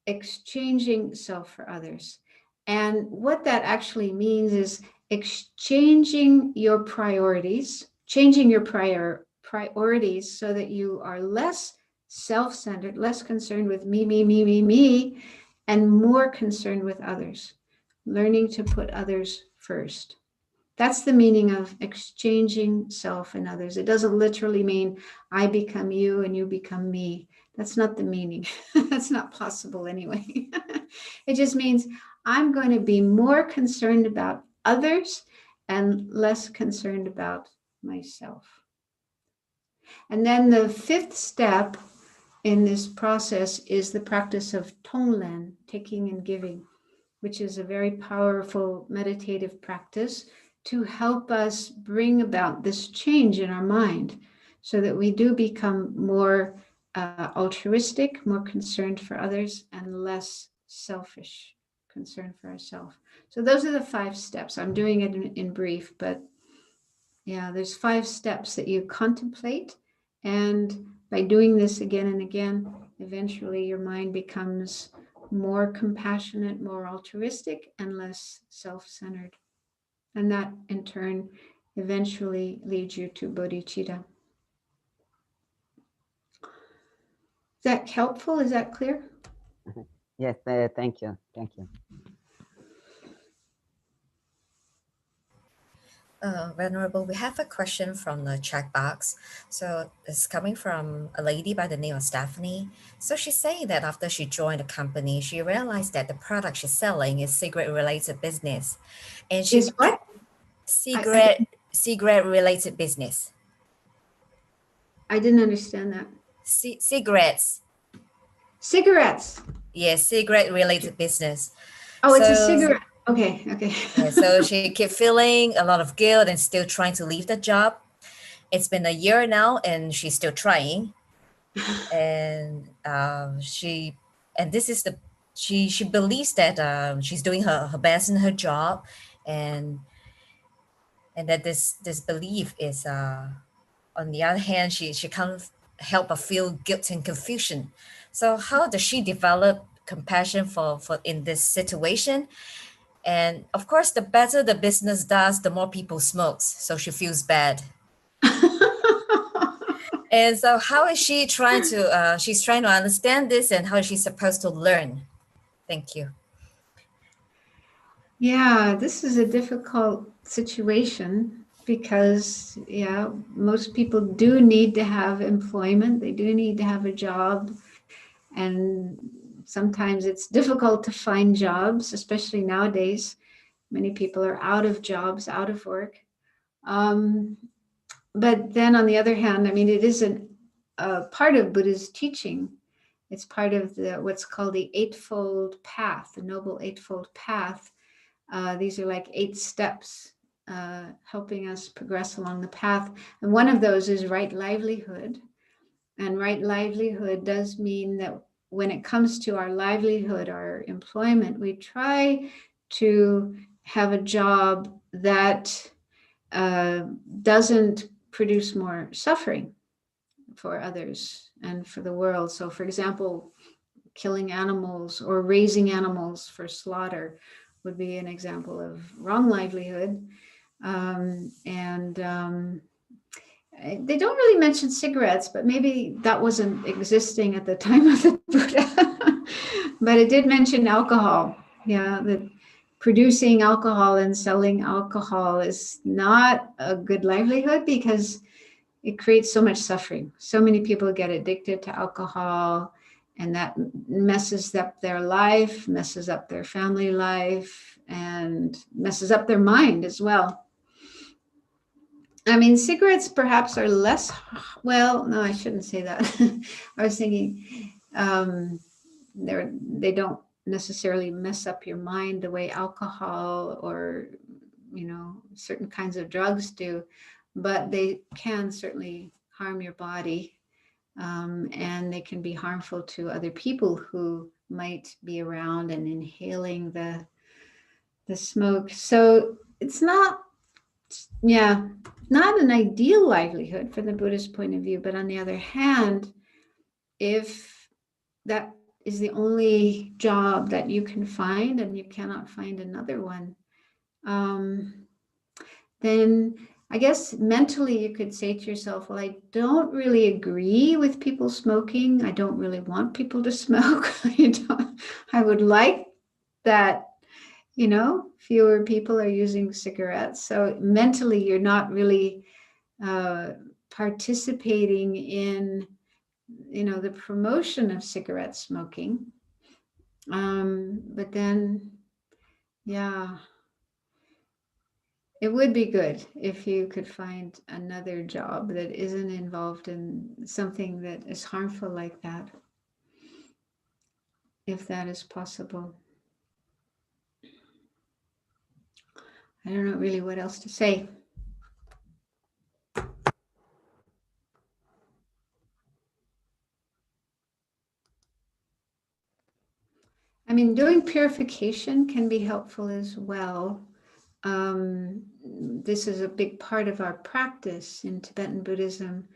exchanging self for others. And what that actually means is exchanging your priorities, changing your priorities so that you are less self-centered, less concerned with me, and more concerned with others, learning to put others first. That's the meaning of exchanging self and others. It doesn't literally mean I become you and you become me. That's not the meaning. That's not possible anyway. It just means I'm going to be more concerned about others and less concerned about myself. And then the 5th step in this process is the practice of tonglen, taking and giving, which is a very powerful meditative practice to help us bring about this change in our mind so that we do become more altruistic, more concerned for others, and less selfish, concerned for ourselves. So those are the 5 steps. I'm doing it in brief, but yeah, there's 5 steps that you contemplate. And by doing this again and again, eventually your mind becomes more compassionate, more altruistic, and less self-centered. And that in turn eventually leads you to bodhicitta. Is that helpful? Is that clear? Yes, thank you. Thank you. Venerable, we have a question from the chat box. So it's coming from a lady by the name of Stephanie. So she's saying that after she joined the company, she realized that the product she's selling is cigarette-related business. And she's what? Cigarette-related business. I didn't understand that. Cigarettes. Cigarettes. Yes, cigarette-related business. Oh, it's a cigarette. Okay. Yeah, so she kept feeling a lot of guilt and still trying to leave the job. It's been a year now, and she's still trying. And she believes that she's doing her best in her job, and that this belief is on the other hand, she can't help but feel guilt and confusion. So how does she develop compassion for in this situation? And of course, the better the business does, the more people smokes. So she feels bad. And so how is she trying to, she's trying to understand this, and how is she supposed to learn? Thank you. Yeah, this is a difficult situation because, yeah, most people do need to have employment. They do need to have a job. And sometimes it's difficult to find jobs, especially nowadays. Many people are out of jobs, out of work. But then on the other hand, I mean, it isn't a part of Buddha's teaching. It's part of what's called the Eightfold Path, the Noble Eightfold Path. These are like 8 steps helping us progress along the path. And one of those is right livelihood. And right livelihood does mean that when it comes to our livelihood, our employment, we try to have a job that doesn't produce more suffering for others and for the world. So, for example, killing animals or raising animals for slaughter would be an example of wrong livelihood. They don't really mention cigarettes, but maybe that wasn't existing at the time of the Buddha. But it did mention alcohol. Yeah, that producing alcohol and selling alcohol is not a good livelihood because it creates so much suffering. So many people get addicted to alcohol, and that messes up their life, messes up their family life, and messes up their mind as well. I mean, cigarettes perhaps are less, well, no, I shouldn't say that. I was thinking they don't necessarily mess up your mind the way alcohol or, certain kinds of drugs do, but they can certainly harm your body, and they can be harmful to other people who might be around and inhaling the smoke. So it's not an ideal livelihood from the Buddhist point of view, but on the other hand, if that is the only job that you can find and you cannot find another one, then I guess mentally you could say to yourself, well, I don't really agree with people smoking. I don't really want people to smoke. I would like that, fewer people are using cigarettes. So mentally, you're not really participating in, the promotion of cigarette smoking. But then, yeah, it would be good if you could find another job that isn't involved in something that is harmful like that, if that is possible. I don't know really what else to say. I mean, doing purification can be helpful as well. This is a big part of our practice in Tibetan Buddhism,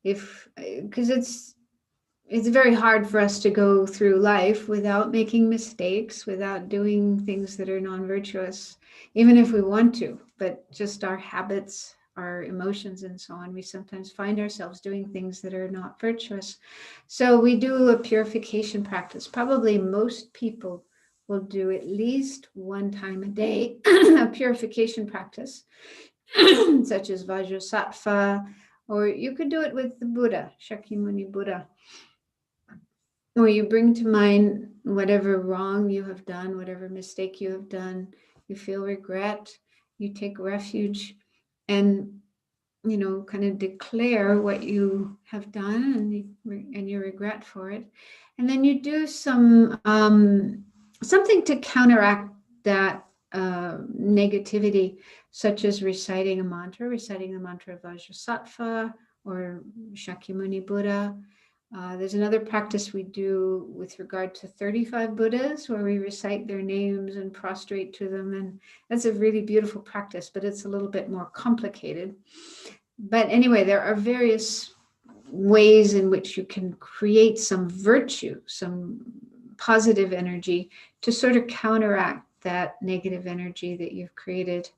because it's very hard for us to go through life without making mistakes, without doing things that are non-virtuous, even if we want to, but just our habits, our emotions and so on, we sometimes find ourselves doing things that are not virtuous. So we do a purification practice. Probably most people will do at least one time a day a purification practice, such as Vajrasattva, or you could do it with the Buddha, Shakyamuni Buddha, where you bring to mind whatever wrong you have done, whatever mistake you have done, you feel regret, you take refuge and, kind of declare what you have done and your regret for it. And then you do some something to counteract that negativity, such as reciting the mantra of Vajrasattva or Shakyamuni Buddha. There's another practice we do with regard to 35 Buddhas, where we recite their names and prostrate to them. And that's a really beautiful practice, but it's a little bit more complicated. But anyway, there are various ways in which you can create some virtue, some positive energy to sort of counteract that negative energy that you've created.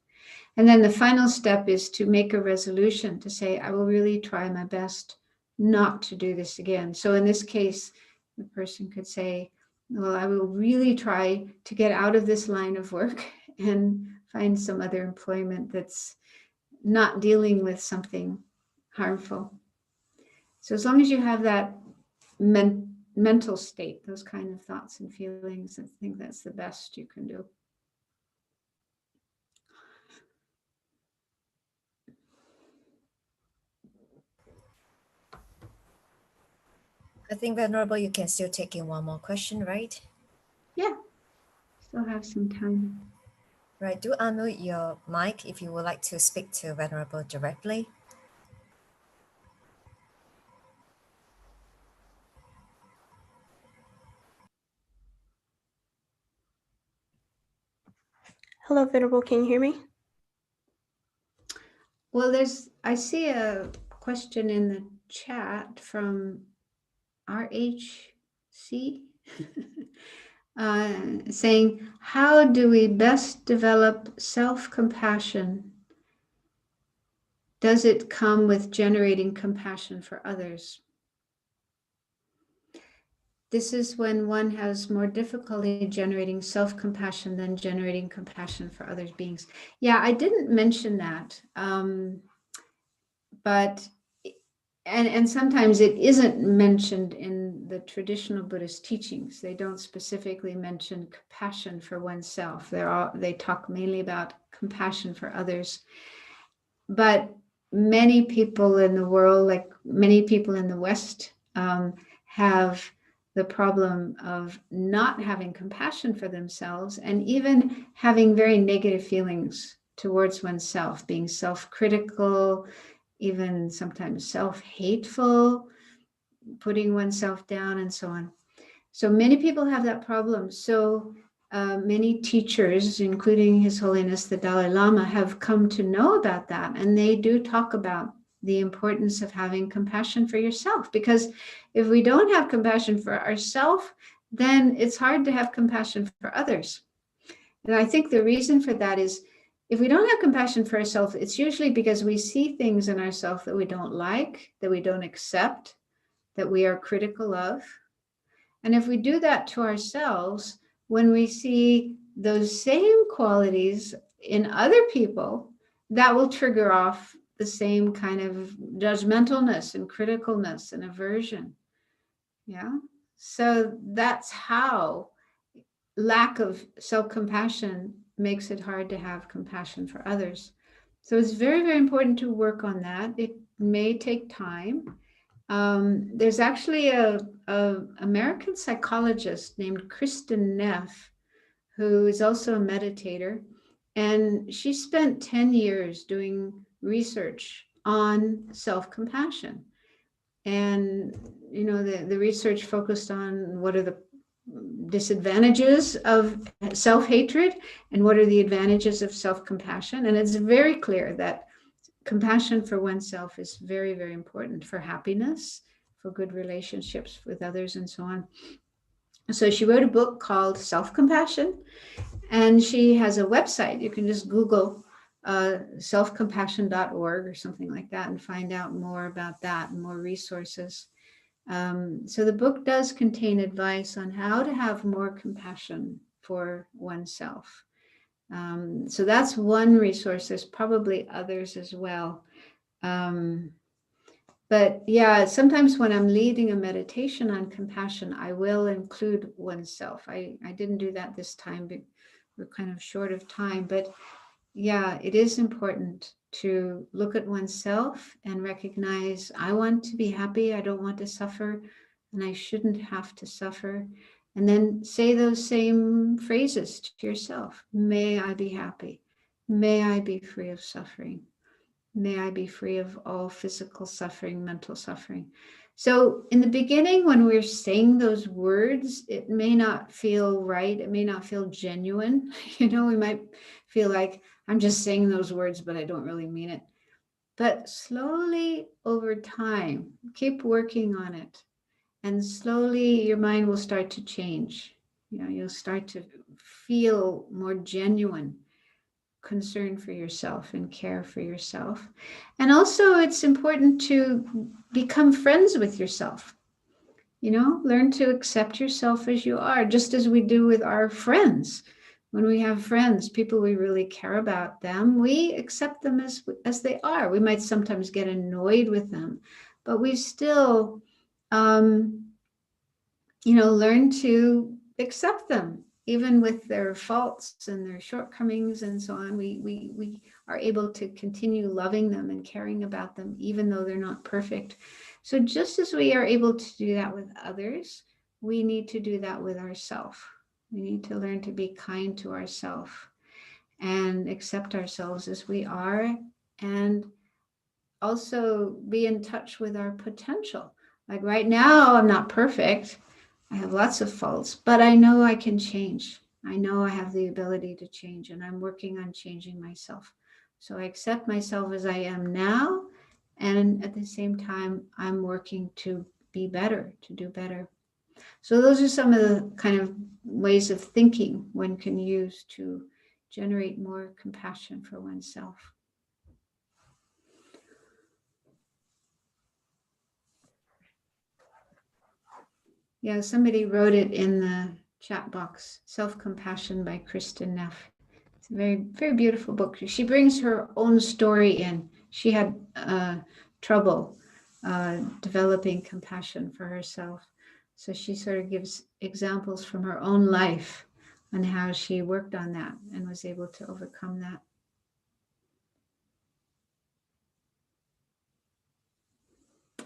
And then the final step is to make a resolution to say, I will really try my best not to do this again. So in this case, the person could say, well, I will really try to get out of this line of work and find some other employment that's not dealing with something harmful. So as long as you have that mental state, those kind of thoughts and feelings, I think that's the best you can do. I think, Venerable, you can still take in one more question, right? Yeah, still have some time. Right, do unmute your mic if you would like to speak to Venerable directly. Hello, Venerable. Can you hear me? Well, I see a question in the chat from RHC saying, how do we best develop self-compassion? Does it come with generating compassion for others? This is when one has more difficulty generating self-compassion than generating compassion for other beings. Yeah, I didn't mention that, but and sometimes it isn't mentioned in the traditional Buddhist teachings. They don't specifically mention compassion for oneself. They talk mainly about compassion for others. But many people in the world, like many people in the West, have the problem of not having compassion for themselves and even having very negative feelings towards oneself, being self-critical, even sometimes self-hateful, putting oneself down and so on. So many people have that problem. So many teachers, including His Holiness the Dalai Lama, have come to know about that. And they do talk about the importance of having compassion for yourself. Because if we don't have compassion for ourselves, then it's hard to have compassion for others. And I think the reason for that is, if we don't have compassion for ourselves, it's usually because we see things in ourselves that we don't like, that we don't accept, that we are critical of. And if we do that to ourselves, when we see those same qualities in other people, that will trigger off the same kind of judgmentalness and criticalness and aversion. Yeah. So that's how lack of self-compassion makes it hard to have compassion for others. So it's very, very important to work on that. It may take time. There's actually a American psychologist named Kristen Neff, who is also a meditator, and she spent 10 years doing research on self-compassion. And the research focused on what are the disadvantages of self-hatred and what are the advantages of self-compassion. And it's very clear that compassion for oneself is very, very important for happiness, for good relationships with others, and so on. So she wrote a book called Self-Compassion, and she has a website. You can just Google selfcompassion.org or something like that and find out more about that and more resources. So the book does contain advice on how to have more compassion for oneself. So that's one resource. There's probably others as well. But yeah, sometimes when I'm leading a meditation on compassion, I will include oneself. I didn't do that this time, but we're kind of short of time. But yeah, it is important to look at oneself and recognize, I want to be happy, I don't want to suffer, and I shouldn't have to suffer. And then say those same phrases to yourself. May I be happy. May I be free of suffering. May I be free of all physical suffering, mental suffering. So in the beginning, when we're saying those words, it may not feel right. It may not feel genuine. We might feel like I'm just saying those words, but I don't really mean it. But slowly over time, keep working on it. And slowly your mind will start to change. You'll start to feel more genuine. concern for yourself and care for yourself. And also it's important to become friends with yourself. You know, learn to accept yourself as you are, just as we do with our friends. When we have friends, people we really care about them, we accept them as they are. We might sometimes get annoyed with them, but we still, learn to accept them, even with their faults and their shortcomings and so on. We are able to continue loving them and caring about them, even though they're not perfect. So just as we are able to do that with others, we need to do that with ourselves. We need to learn to be kind to ourselves and accept ourselves as we are, and also be in touch with our potential. Like right now, I'm not perfect. I have lots of faults, but I know I can change. I know I have the ability to change, and I'm working on changing myself. So I accept myself as I am now, and at the same time, I'm working to be better, to do better. So those are some of the kind of ways of thinking one can use to generate more compassion for oneself. Yeah, somebody wrote it in the chat box, Self-Compassion by Kristen Neff. It's a very, very beautiful book. She brings her own story in. She had trouble developing compassion for herself. So she sort of gives examples from her own life on how she worked on that and was able to overcome that.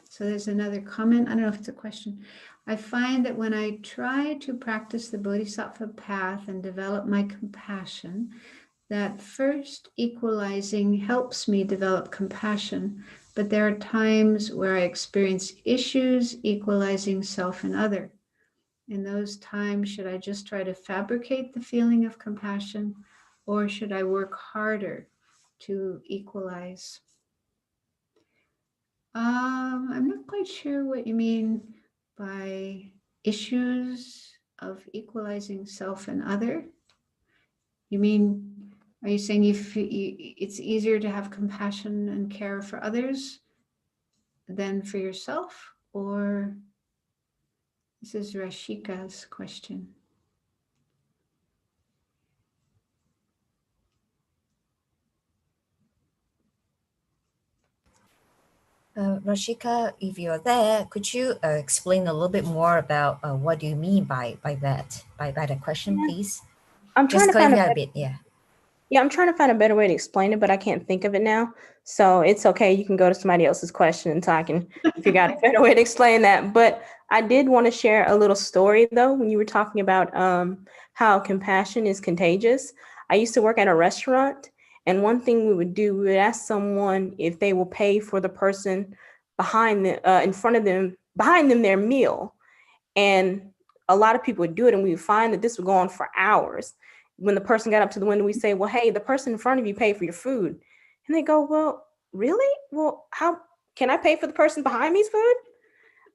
So there's another comment. I don't know if it's a question. I find that when I try to practice the Bodhisattva path and develop my compassion, that first equalizing helps me develop compassion, but there are times where I experience issues equalizing self and other. In those times, should I just try to fabricate the feeling of compassion, or should I work harder to equalize? I'm not quite sure what you mean by issues of equalizing self and other. You mean, are you saying it's easier to have compassion and care for others than for yourself? Or this is Rashika's question. Rashika, if you're there, could you explain a little bit more about what do you mean by that, by that question, please? I'm trying Just to find clarify a bit, yeah. Yeah, I'm trying to find a better way to explain it, but I can't think of it now. So it's okay. You can go to somebody else's question until I can figure out a better way to explain that. But I did want to share a little story, though, when you were talking about how compassion is contagious. I used to work at a restaurant, and one thing we would do, we would ask someone if they will pay for the person behind them, behind them their meal. And a lot of people would do it, and we would find that this would go on for hours. When the person got up to the window, we say, well, hey, the person in front of you paid for your food. And they go, well, really? Well, how can I pay for the person behind me's food?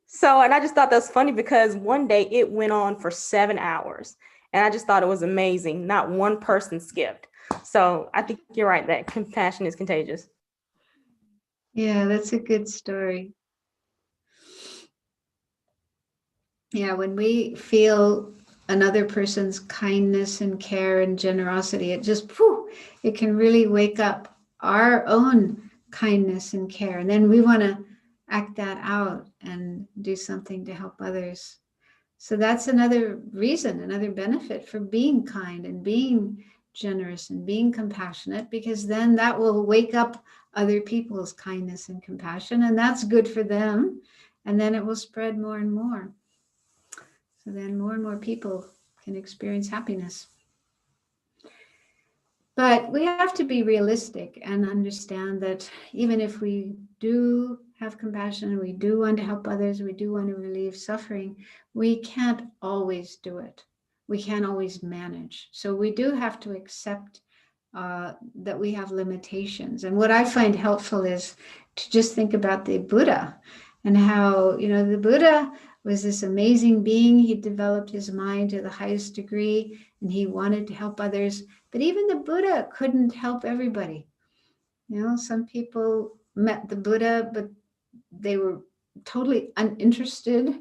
So, and I just thought that was funny because one day it went on for 7 hours. And I just thought it was amazing. Not one person skipped. So I think you're right that compassion is contagious. Yeah, that's a good story. Yeah, when we feel another person's kindness and care and generosity, it just, it can really wake up our own kindness and care. And then we want to act that out and do something to help others. So that's another reason, another benefit for being kind and being generous and being compassionate, because then that will wake up other people's kindness and compassion, and that's good for them. And then it will spread more and more. So then more and more people can experience happiness. But we have to be realistic and understand that even if we do have compassion and we do want to help others, we do want to relieve suffering, we can't always do it. We can't always manage. So we do have to accept that we have limitations. And what I find helpful is to just think about the Buddha and how, the Buddha was this amazing being. He developed his mind to the highest degree, and he wanted to help others. But even the Buddha couldn't help everybody. You know, some people met the Buddha, but they were totally uninterested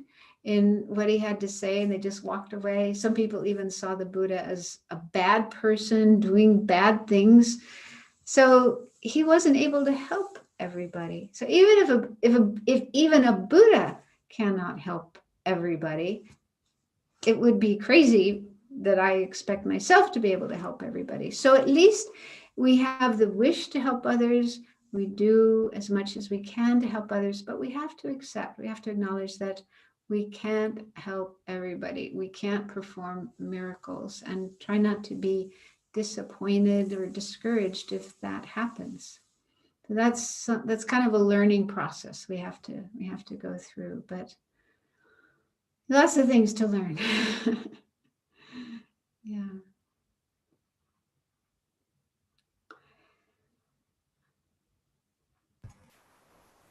in what he had to say, and they just walked away. Some people even saw the Buddha as a bad person doing bad things. So he wasn't able to help everybody. So even if even a Buddha cannot help everybody, it would be crazy that I expect myself to be able to help everybody. So at least we have the wish to help others. We do as much as we can to help others, but we have to accept, we have to acknowledge that we can't help everybody. We can't perform miracles, and try not to be disappointed or discouraged if that happens. So that's kind of a learning process we have to go through, but lots of things to learn. Yeah.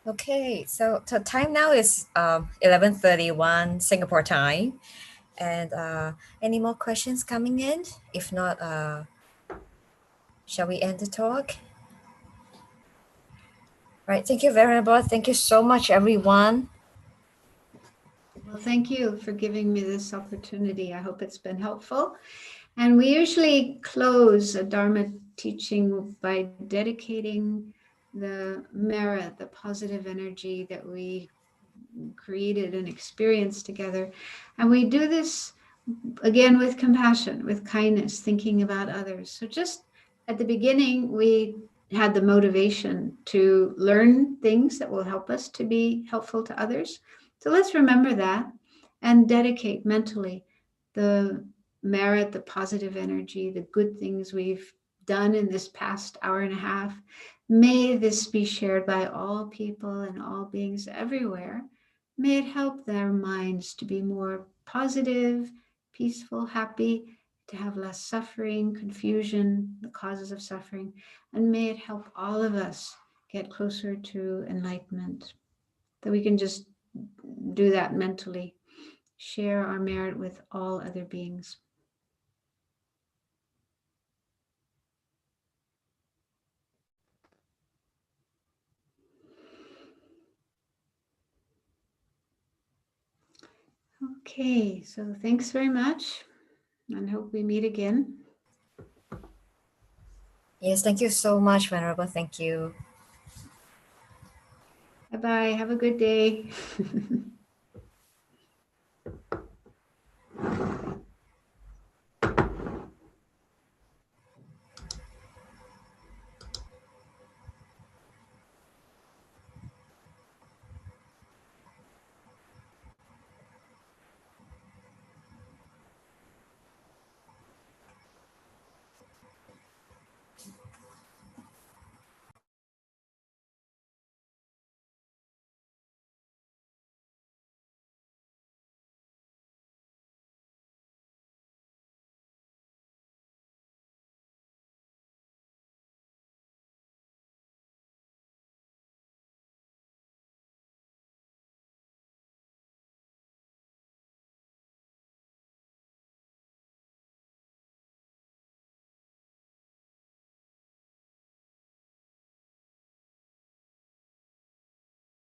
Okay, so the time now is 11:31 Singapore time. And any more questions coming in? If not, shall we end the talk? Right, thank you, Venerable. Thank you so much, everyone. Well, thank you for giving me this opportunity. I hope it's been helpful. And we usually close a Dharma teaching by dedicating the merit, the positive energy that we created and experienced together. And we do this again with compassion, with kindness, thinking about others. So just at the beginning, we had the motivation to learn things that will help us to be helpful to others. So let's remember that and dedicate mentally the merit, the positive energy, the good things we've done in this past hour and a half. May this be shared by all people and all beings everywhere. May it help their minds to be more positive, peaceful, happy, to have less suffering, confusion, the causes of suffering, and may it help all of us get closer to enlightenment. That we can just do that mentally, share our merit with all other beings. Okay, so thanks very much, and hope we meet again. Yes, thank you so much, Venerable. Thank you. Bye-bye. Have a good day.